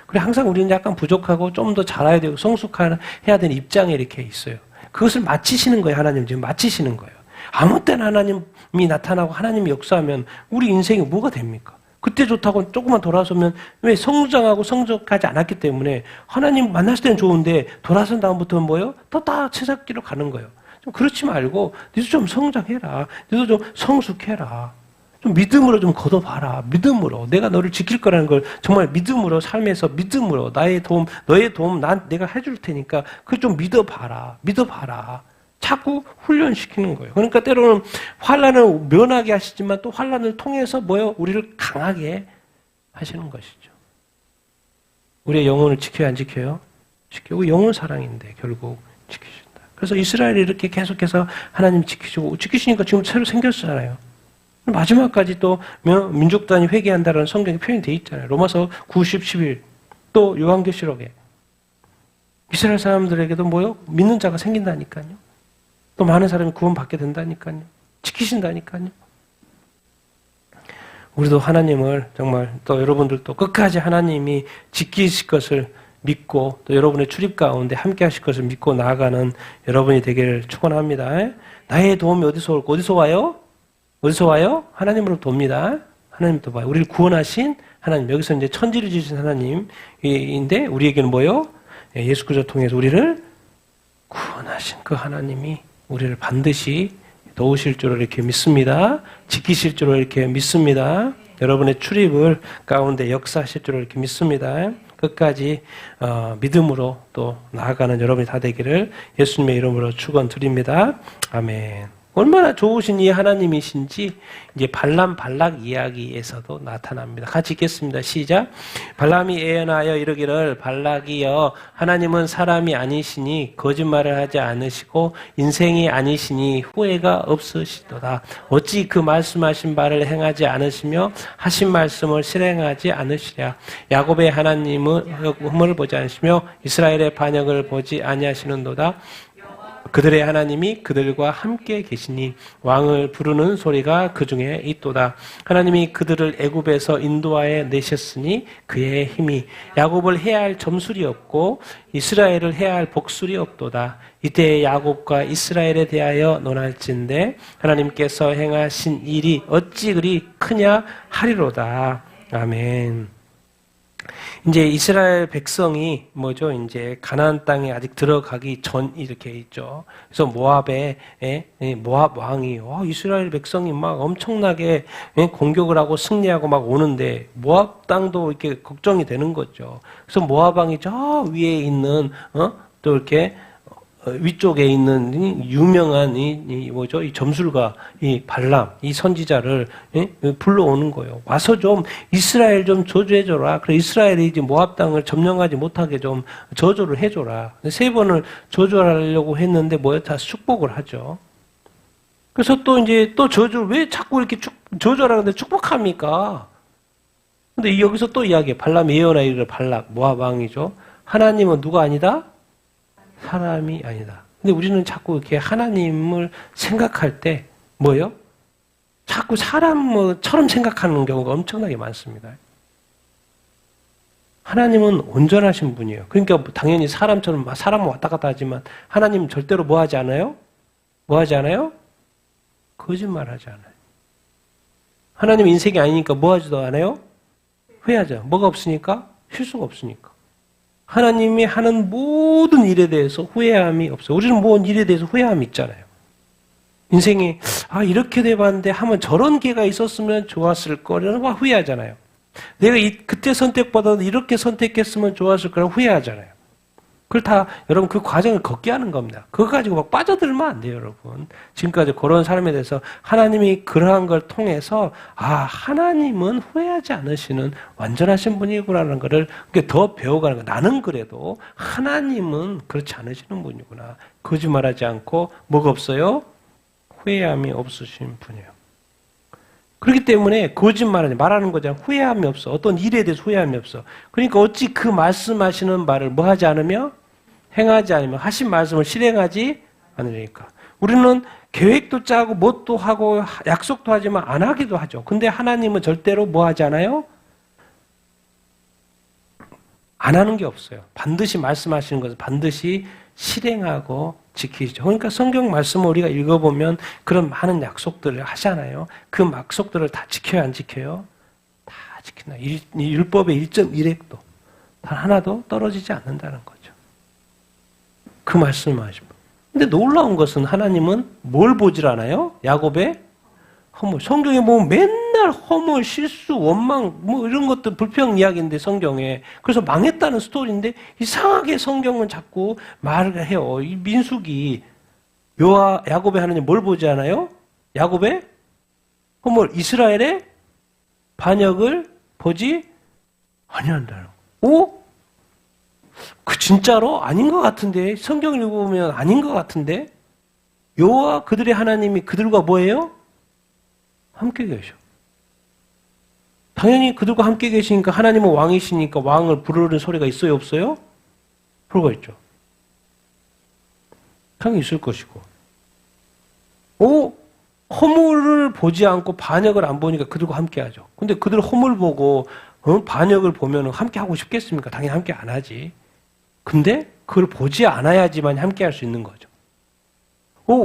[SPEAKER 1] 그래 항상 우리는 약간 부족하고 좀 더 잘해야 되고 성숙해야 되는 입장에 이렇게 있어요. 그것을 마치시는 거예요. 하나님 지금 마치시는 거예요. 아무 때나 하나님이 나타나고 하나님이 역사하면 우리 인생이 뭐가 됩니까? 그때 좋다고 조금만 돌아서면 왜 성장하고 성적하지 않았기 때문에 하나님 만났을 때는 좋은데 돌아선 다음부터는 뭐예요? 또 다 채잡기로 가는 거예요. 좀 그렇지 말고 너도 좀 성장해라. 너도 좀 성숙해라. 좀 믿음으로 좀 걷어봐라. 믿음으로 내가 너를 지킬 거라는 걸 정말 믿음으로 삶에서 믿음으로 나의 도움, 너의 도움 내가 해줄 테니까 그걸 좀 믿어봐라. 믿어봐라. 자꾸 훈련시키는 거예요. 그러니까 때로는 환난을 면하게 하시지만 또 환난을 통해서 뭐요? 우리를 강하게 하시는 것이죠. 우리의 영혼을 지켜야 안 지켜요? 지키고 영혼 사랑인데 결국 지키신다. 그래서 이스라엘이 이렇게 계속해서 하나님 지키시니까 지금 새로 생겼잖아요. 마지막까지 또 민족단이 회개한다는 성경에 표현이 되어 있잖아요. 로마서 9, 10, 11 또 요한계시록에 이스라엘 사람들에게도 뭐요? 믿는 자가 생긴다니까요. 또 많은 사람이 구원받게 된다니까요. 지키신다니까요. 우리도 하나님을 정말 또 여러분들도 끝까지 하나님이 지키실 것을 믿고 또 여러분의 출입 가운데 함께 하실 것을 믿고 나아가는 여러분이 되기를 축원합니다. 나의 도움이 어디서 올까? 어디서 와요? 어디서 와요? 하나님으로부터 옵니다. 하나님부터 봐요. 우리를 구원하신 하나님. 여기서 이제 천지를 지으신 하나님인데 우리에게는 뭐요? 예수 그리스도 통해서 우리를 구원하신 그 하나님이 우리를 반드시 도우실 줄을 이렇게 믿습니다. 지키실 줄을 이렇게 믿습니다. 여러분의 출입을 가운데 역사하실 줄을 이렇게 믿습니다. 끝까지 믿음으로 또 나아가는 여러분이 다 되기를 예수님의 이름으로 축원드립니다. 아멘. 얼마나 좋으신 이 하나님이신지 이제 발람 발락 이야기에서도 나타납니다. 같이 읽겠습니다. 시작. 발람이 예언하여 이르기를 발락이여 하나님은 사람이 아니시니 거짓말을 하지 않으시고 인생이 아니시니 후회가 없으시도다. 어찌 그 말씀하신 바를 행하지 않으시며 하신 말씀을 실행하지 않으시랴. 야곱의 하나님은 흠을 보지 않으시며 이스라엘의 반역을 보지 아니하시는도다. 그들의 하나님이 그들과 함께 계시니 왕을 부르는 소리가 그 중에 있도다. 하나님이 그들을 애굽에서 인도하여 내셨으니 그의 힘이 야곱을 해야 할 점술이 없고 이스라엘을 해야 할 복술이 없도다. 이때 야곱과 이스라엘에 대하여 논할진대 하나님께서 행하신 일이 어찌 그리 크냐 하리로다. 아멘. 이제 이스라엘 백성이 뭐죠? 이제 가나안 땅에 아직 들어가기 전 이렇게 있죠. 그래서 모압의 모압 왕이 이스라엘 백성이 막 엄청나게 공격을 하고 승리하고 막 오는데 모압 땅도 이렇게 걱정이 되는 거죠. 그래서 모압 왕이 저 위에 있는 또 이렇게 위쪽에 있는 유명한 이 점술가 이 발람 이 선지자를 불러오는 거예요. 와서 좀 이스라엘 좀 저주해줘라. 그래 이스라엘이 이제 모압 땅을 점령하지 못하게 좀 저주를 해줘라. 3번을 저주하려고 했는데 다 축복을 하죠. 그래서 또 이제 또 저주를 왜 자꾸 이렇게 저주하라는데 축복합니까? 근데 여기서 또 이야기해. 발람 예언하기를 발락 모압 왕이죠. 하나님은 누가 아니다? 사람이 아니다. 근데 우리는 자꾸 이렇게 하나님을 생각할 때 뭐예요? 자꾸 사람처럼 생각하는 경우가 엄청나게 많습니다. 하나님은 온전하신 분이에요. 그러니까 당연히 사람처럼 사람은 왔다 갔다 하지만 하나님은 절대로 뭐 하지 않아요? 뭐 하지 않아요? 거짓말 하지 않아요. 하나님 인생이 아니니까 뭐 하지도 않아요? 후회하죠. 뭐가 없으니까? 실수가 없으니까. 하나님이 하는 모든 일에 대해서 후회함이 없어요. 우리는 모든 일에 대해서 후회함이 있잖아요. 인생이 이렇게 돼봤는데 하면 저런 기회가 있었으면 좋았을 거라고 후회하잖아요. 내가 그때 선택받아도 이렇게 선택했으면 좋았을 거라고 후회하잖아요. 그걸 다 여러분 그 과정을 걷게 하는 겁니다. 그거 가지고 막 빠져들면 안 돼요, 여러분. 지금까지 그런 사람에 대해서 하나님이 그러한 걸 통해서 하나님은 후회하지 않으시는 완전하신 분이구나라는 거를 더 배워가는 거예요. 나는 그래도 하나님은 그렇지 않으시는 분이구나. 거짓말하지 않고 뭐가 없어요? 후회함이 없으신 분이에요. 그렇기 때문에 거짓말하지 말하는 거잖아요. 후회함이 없어. 어떤 일에 대해서 후회함이 없어. 그러니까 어찌 그 말씀하시는 말을 뭐 하지 않으며 행하지 않으며 하신 말씀을 실행하지 않으니까. 우리는 계획도 짜고 뭣도 하고 약속도 하지만 안 하기도 하죠. 근데 하나님은 절대로 뭐 하지 않아요? 안 하는 게 없어요. 반드시 말씀하시는 것은 반드시 실행하고 지키죠. 그러니까 성경 말씀을 우리가 읽어보면 그런 많은 약속들을 하잖아요. 그 약속들을 다 지켜요, 안 지켜요? 다 지킨다. 율법의 1.1획도 단 하나도 떨어지지 않는다는 거죠. 그 말씀을 하시고. 근데 놀라운 것은 하나님은 뭘 보질 않아요? 야곱의 허물. 성경에 보면 맨날 허물, 실수, 원망 이런 것들 불평 이야기인데 성경에. 그래서 망했다는 스토리인데 이상하게 성경은 자꾸 말을 해요. 이 민수기 야곱의 하나님 뭘 보지 않아요? 야곱의 허물, 이스라엘의 반역을 보지 아니한다는 거. 그 진짜로 아닌 것 같은데 성경을 읽어보면 아닌 것 같은데 여호와 그들의 하나님이 그들과 뭐예요? 함께 계셔. 당연히 그들과 함께 계시니까 하나님은 왕이시니까 왕을 부르는 소리가 있어요, 없어요? 소리가 있죠. 당연히 있을 것이고. 허물을 보지 않고 반역을 안 보니까 그들과 함께 하죠. 근데 그들 허물 보고 반역을 보면 함께 하고 싶겠습니까? 당연히 함께 안 하지. 근데 그걸 보지 않아야지만 함께 할 수 있는 거죠.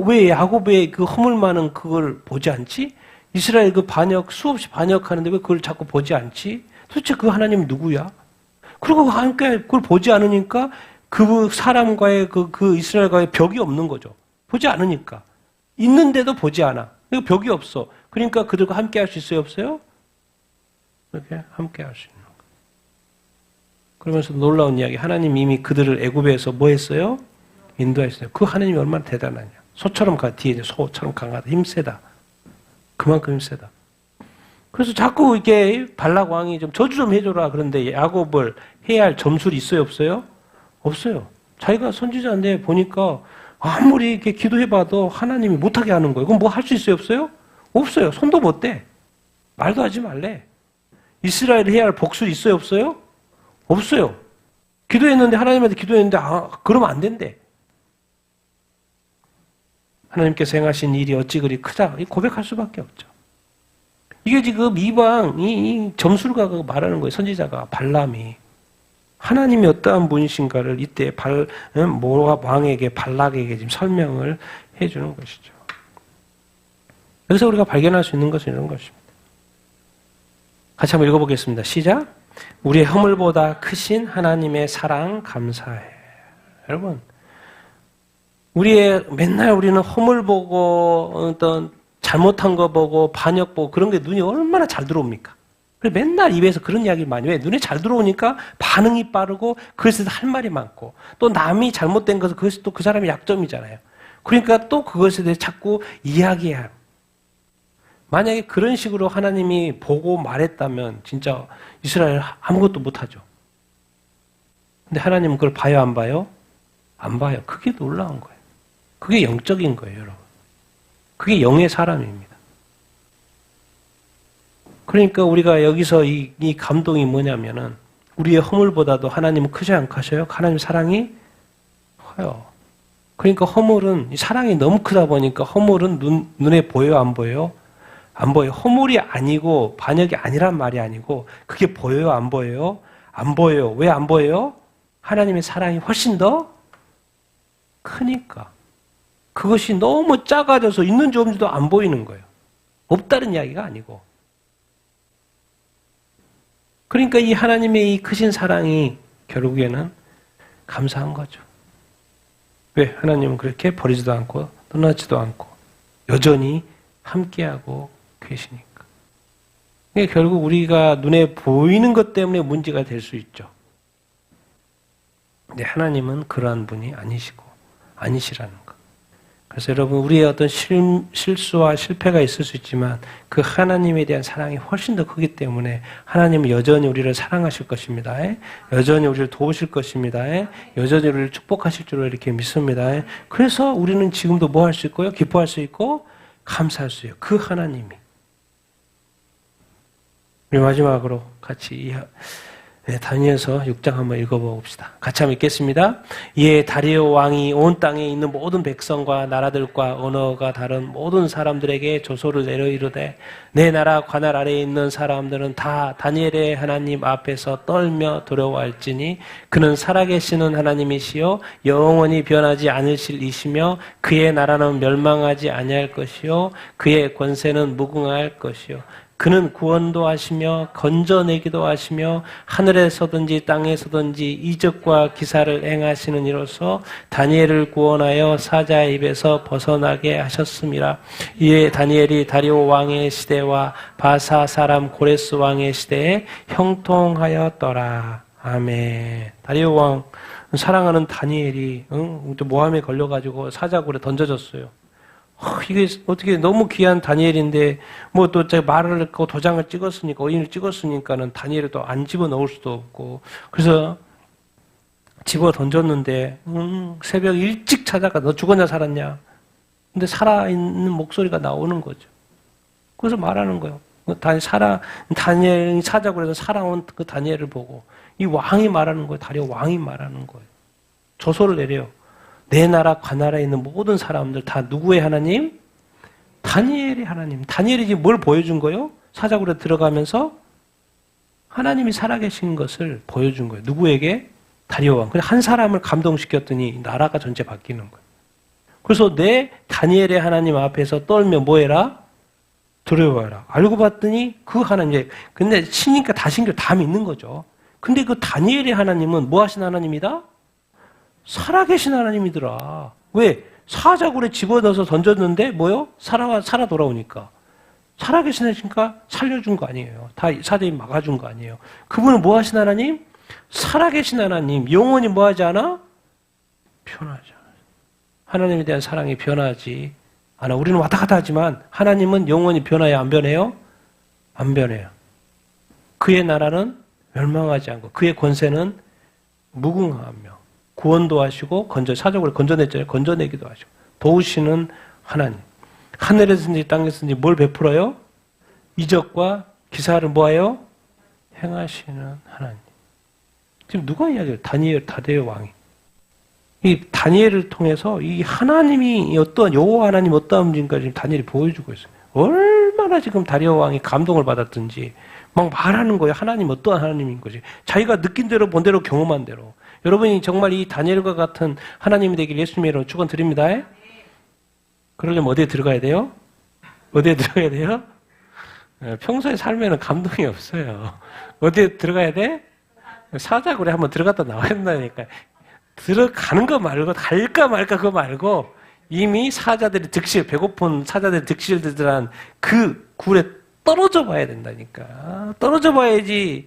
[SPEAKER 1] 왜 야곱의 그 허물 많은 그걸 보지 않지? 이스라엘 그 반역, 수없이 반역하는데 왜 그걸 자꾸 보지 않지? 도대체 그 하나님이 누구야? 그리고 함께 그걸 보지 않으니까 그 사람과의 그 이스라엘과의 벽이 없는 거죠. 보지 않으니까. 있는데도 보지 않아. 벽이 없어. 그러니까 그들과 함께 할 수 있어요, 없어요? 이렇게 함께 할 수 있는 거예요. 그러면서 놀라운 이야기, 하나님 이미 그들을 애굽에서 뭐 했어요? 인도했어요. 그 하나님이 얼마나 대단하냐. 소처럼 뒤에 소처럼 강하다. 힘세다. 그만큼 힘세다. 그래서 자꾸 이렇게 발락 왕이 좀 저주 좀 해줘라. 그런데 야곱을 해야 할 점술이 있어요? 없어요? 없어요. 자기가 선지자인데 보니까 아무리 이렇게 기도해봐도 하나님이 못하게 하는 거예요. 그럼 뭐 할 수 있어요? 없어요? 없어요. 손도 못 대. 말도 하지 말래. 이스라엘이 해야 할 복술이 있어요? 없어요? 없어요. 기도했는데, 하나님한테 기도했는데, 그러면 안 된대. 하나님께서 행하신 일이 어찌 그리 크다. 고백할 수밖에 없죠. 이게 지금 이 점술가가 말하는 거예요. 선지자가, 발람이. 하나님이 어떠한 분이신가를 이때 모압 왕에게, 발락에게 지금 설명을 해주는 것이죠. 여기서 우리가 발견할 수 있는 것은 이런 것입니다. 같이 한번 읽어보겠습니다. 시작. 우리의 허물보다 크신 하나님의 사랑 감사해. 여러분, 맨날 우리는 허물 보고 어떤 잘못한 거 보고 반역 보고 그런 게 눈이 얼마나 잘 들어옵니까? 그래서 맨날 입에서 그런 이야기를 많이 해. 눈에 잘 들어오니까 반응이 빠르고 그래서 할 말이 많고 또 남이 잘못된 것은 그것이 또 그 사람의 약점이잖아요. 그러니까 또 그것에 대해 자꾸 이야기해야 합니다. 만약에 그런 식으로 하나님이 보고 말했다면 진짜 이스라엘 아무것도 못하죠. 근데 하나님은 그걸 봐요, 안 봐요? 안 봐요. 그게 놀라운 거예요. 그게 영적인 거예요, 여러분. 그게 영의 사람입니다. 그러니까 우리가 여기서 이 감동이 뭐냐면은 우리의 허물보다도 하나님은 크지 않으셔요? 하나님 사랑이 커요. 그러니까 허물은 사랑이 너무 크다 보니까 허물은 눈에 보여요, 안 보여요? 안 보여요. 허물이 아니고 반역이 아니란 말이 아니고 그게 보여요, 안 보여요? 안 보여요. 왜 안 보여요? 하나님의 사랑이 훨씬 더 크니까. 그것이 너무 작아져서 있는지 없는지도 안 보이는 거예요. 없다는 이야기가 아니고. 그러니까 이 하나님의 이 크신 사랑이 결국에는 감사한 거죠. 왜? 하나님은 그렇게 버리지도 않고 떠나지도 않고 여전히 함께하고 계시니까. 그러니까 결국 우리가 눈에 보이는 것 때문에 문제가 될 수 있죠. 근데 하나님은 그러한 분이 아니시라는 것. 그래서 여러분, 우리의 어떤 실수와 실패가 있을 수 있지만 그 하나님에 대한 사랑이 훨씬 더 크기 때문에 하나님은 여전히 우리를 사랑하실 것입니다. 여전히 우리를 도우실 것입니다. 여전히 우리를 축복하실 줄로 이렇게 믿습니다. 그래서 우리는 지금도 뭐 할 수 있고요? 기뻐할 수 있고 감사할 수 있어요. 그 하나님이. 우리 마지막으로 같이 다니엘서 6장 한번 읽어봅시다. 같이 한번 읽겠습니다. 이에 다리오 왕이 온 땅에 있는 모든 백성과 나라들과 언어가 다른 모든 사람들에게 조소를 내려 이르되 내 나라 관할 아래에 있는 사람들은 다 다니엘의 하나님 앞에서 떨며 두려워할지니 그는 살아계시는 하나님이시요 영원히 변하지 않으실 이시며 그의 나라는 멸망하지 아니할 것이요 그의 권세는 무궁할 것이요 그는 구원도 하시며 건져내기도 하시며 하늘에서든지 땅에서든지 이적과 기사를 행하시는 이로써 다니엘을 구원하여 사자의 입에서 벗어나게 하셨습니다. 이에 다니엘이 다리오 왕의 시대와 바사 사람 고레스 왕의 시대에 형통하였더라. 아멘. 다리오 왕 사랑하는 다니엘이 모함에 걸려가지고 사자굴에 던져졌어요. 이게 어떻게 너무 귀한 다니엘인데 뭐 또 말을 했고 도장을 찍었으니까 어인을 찍었으니까는 다니엘을 또 안 집어 넣을 수도 없고 그래서 집어 던졌는데 새벽 일찍 찾아가 너 죽었냐 살았냐 근데 살아있는 목소리가 나오는 거죠. 그래서 말하는 거예요. 다니엘이 사자굴에서 살아온 그 다니엘을 보고 이 왕이 말하는 거예요. 다리오 왕이 말하는 거예요. 조소를 내려요. 내 나라 관나라에 있는 모든 사람들 다 누구의 하나님? 다니엘의 하나님. 다니엘이 지금 뭘 보여준 거예요? 사자굴에 들어가면서 하나님이 살아계신 것을 보여준 거예요. 누구에게? 다리오 왕. 한 사람을 감동시켰더니 나라가 전체 바뀌는 거예요. 그래서 내 다니엘의 하나님 앞에서 떨며 뭐해라? 두려워해라. 알고 봤더니 그 하나님. 근데 신이니까 다 신겨 다 믿는 거죠. 근데 그 다니엘의 하나님은 뭐 하신 하나님이다? 살아계신 하나님이더라. 왜? 사자굴에 집어넣어서 던졌는데 뭐요? 살아 돌아오니까. 살아계시니까 살려준 거 아니에요. 다 사자들이 막아준 거 아니에요. 그분은 뭐 하신 하나님? 살아계신 하나님. 영원히 뭐 하지 않아? 변하지 않아요. 하나님에 대한 사랑이 변하지 않아. 우리는 왔다 갔다 하지만 하나님은 영원히 변해요? 안 변해요? 안 변해요. 그의 나라는 멸망하지 않고 그의 권세는 무궁하며 구원도 하시고 사적으로 건져냈잖아요. 건져내기도 하시고 도우시는 하나님. 하늘에서든지 땅에서든지 뭘 베풀어요? 이적과 기사를 뭐하여? 행하시는 하나님. 지금 누가 이야기해요? 다니엘 왕이. 이 다니엘을 통해서 이 하나님이 어떠한 여호와 하나님 어떠한 분인가 지금 다니엘이 보여주고 있어요. 얼마나 지금 다리오 왕이 감동을 받았든지 막 말하는 거예요. 하나님 어떠한 하나님인 거지. 자기가 느낀 대로 본 대로 경험한 대로. 여러분이 정말 이 다니엘과 같은 하나님이 되길 예수님으로 축원드립니다. 그러려면 어디에 들어가야 돼요? 어디에 들어가야 돼요? 평소에 살면은 감동이 없어요. 어디에 들어가야 돼? 사자굴에 한번 들어갔다 나와야 된다니까. 들어가는 거 말고 갈까 말까 그거 말고 이미 사자들이 배고픈 사자들이 득실들한 그 굴에 떨어져 봐야 된다니까. 떨어져 봐야지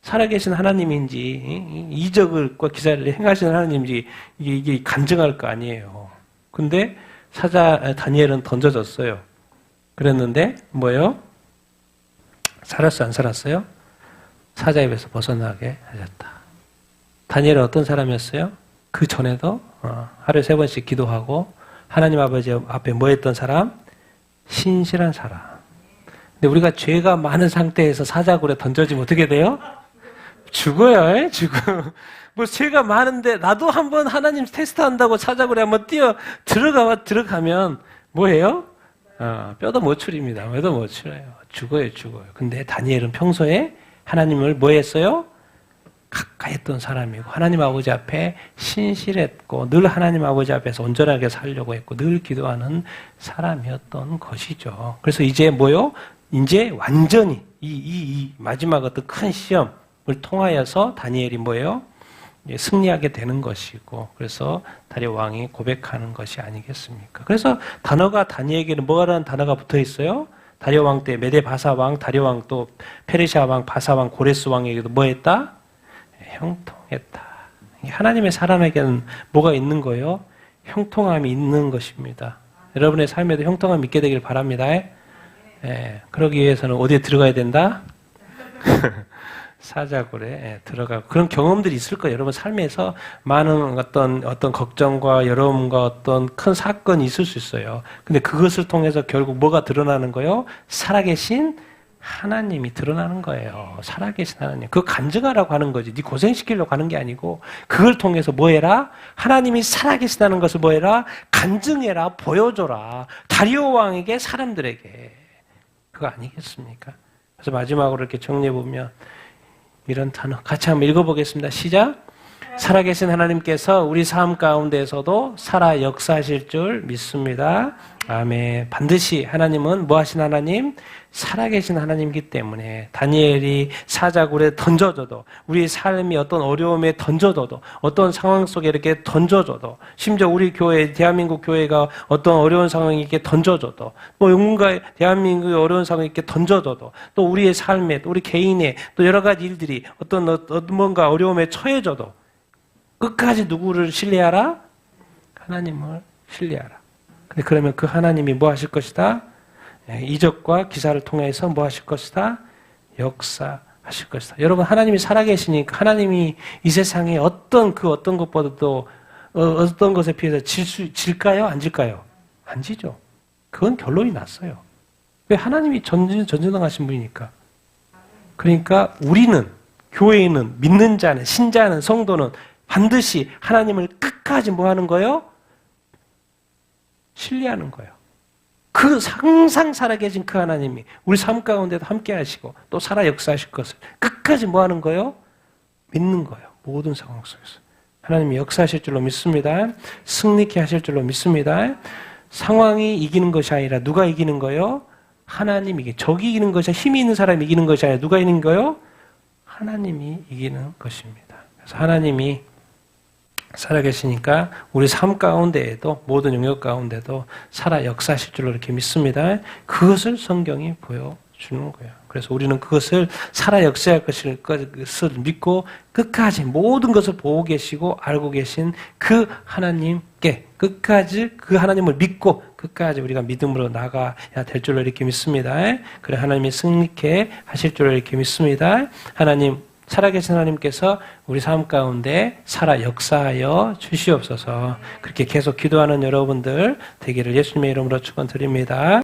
[SPEAKER 1] 살아계신 하나님인지 이적과 기사를 행하시는 하나님인지 이게 간증할 거 아니에요. 근데 다니엘은 던져졌어요. 그랬는데 뭐예요? 살았어요? 안 살았어요? 사자 입에서 벗어나게 하셨다. 다니엘은 어떤 사람이었어요? 그 전에도 하루에 3번씩 기도하고 하나님 아버지 앞에 뭐 했던 사람? 신실한 사람. 근데 우리가 죄가 많은 상태에서 사자굴에 던져지면 어떻게 돼요? 죽어요. 죽어. 뭐 죄가 많은데 나도 한번 하나님 테스트한다고 사자굴에 한번 들어가면 뭐예요? 뼈도 못 추립니다. 뼈도 못 추려요. 죽어요. 근데 다니엘은 평소에 하나님을 뭐 했어요? 가까이 했던 사람이고 하나님 아버지 앞에 신실했고 늘 하나님 아버지 앞에서 온전하게 살려고 했고 늘 기도하는 사람이었던 것이죠. 그래서 이제 뭐요? 이제 완전히 이 마지막 어떤 큰 시험을 통하여서 다니엘이 뭐예요? 승리하게 되는 것이고 그래서 다리오 왕이 고백하는 것이 아니겠습니까? 그래서 단어가 다니엘에게는 뭐라는 단어가 붙어 있어요? 다리오 왕 때 메데 바사 왕, 다리오 왕 또 페르시아 왕, 바사 왕, 고레스 왕에게도 뭐 했다? 형통했다. 하나님의 사람에게는 뭐가 있는 거예요? 형통함이 있는 것입니다. 여러분의 삶에도 형통함이 있게 되길 바랍니다. 그러기 위해서는 어디에 들어가야 된다? 사자굴에 들어가고 그런 경험들이 있을 거예요. 여러분 삶에서 많은 어떤 걱정과 여러움과 어떤 큰 사건이 있을 수 있어요. 근데 그것을 통해서 결국 뭐가 드러나는 거예요? 살아계신 하나님이 드러나는 거예요. 살아계신 하나님. 그거 간증하라고 하는 거지. 네 고생시키려고 하는 게 아니고 그걸 통해서 뭐 해라? 하나님이 살아계시다는 것을 뭐 해라? 간증해라. 보여줘라. 다리오 왕에게 사람들에게. 그거 아니겠습니까? 그래서 마지막으로 이렇게 정리해보면 이런 단어 같이 한번 읽어보겠습니다. 시작. 살아계신 하나님께서 우리 삶 가운데에서도 살아 역사하실 줄 믿습니다. 아멘. 반드시 하나님은 뭐 하신 하나님? 살아계신 하나님이기 때문에 다니엘이 사자굴에 던져져도 우리 삶이 어떤 어려움에 던져져도 어떤 상황 속에 이렇게 던져져도 심지어 우리 교회 대한민국 교회가 어떤 어려운 상황에 이렇게 던져져도 뭐 누군가 대한민국의 어려운 상황에 이렇게 던져져도 또 우리의 삶에 또 우리 개인의 또 여러 가지 일들이 어떤 뭔가 어려움에 처해져도 끝까지 누구를 신뢰하라? 하나님을 신뢰하라. 근데 그러면 그 하나님이 뭐 하실 것이다? 이적과 기사를 통해서 뭐 하실 것이다? 역사하실 것이다. 여러분 하나님이 살아계시니까 하나님이 이 세상에 어떤 것보다도 어떤 것에 비해서 질까요? 안 질까요? 안 지죠. 그건 결론이 났어요. 왜? 하나님이 전지전능하신 분이니까. 그러니까 우리는 교회는 믿는 자는 신자는 성도는 반드시 하나님을 끝까지 뭐 하는 거예요? 신뢰하는 거예요. 그 항상 살아계신 그 하나님이 우리 삶 가운데도 함께 하시고 또 살아 역사하실 것을 끝까지 뭐 하는 거예요? 믿는 거예요. 모든 상황 속에서. 하나님이 역사하실 줄로 믿습니다. 승리케 하실 줄로 믿습니다. 상황이 이기는 것이 아니라 누가 이기는 거예요? 하나님이 적이 이기는 것이 힘이 있는 사람이 이기는 것이 아니라 누가 이기는 거예요? 하나님이 이기는 것입니다. 그래서 하나님이 살아계시니까 우리 삶 가운데에도 모든 영역 가운데도 살아 역사하실 줄로 이렇게 믿습니다. 그것을 성경이 보여주는 거예요. 그래서 우리는 그것을 살아 역사할 것을 믿고 끝까지 모든 것을 보고 계시고 알고 계신 그 하나님께 끝까지 그 하나님을 믿고 끝까지 우리가 믿음으로 나가야 될 줄로 이렇게 믿습니다. 그래 하나님이 승리케 하실 줄로 이렇게 믿습니다. 하나님 살아계신 하나님께서 우리 삶 가운데 살아 역사하여 주시옵소서. 그렇게 계속 기도하는 여러분들 되기를 예수님의 이름으로 축원드립니다.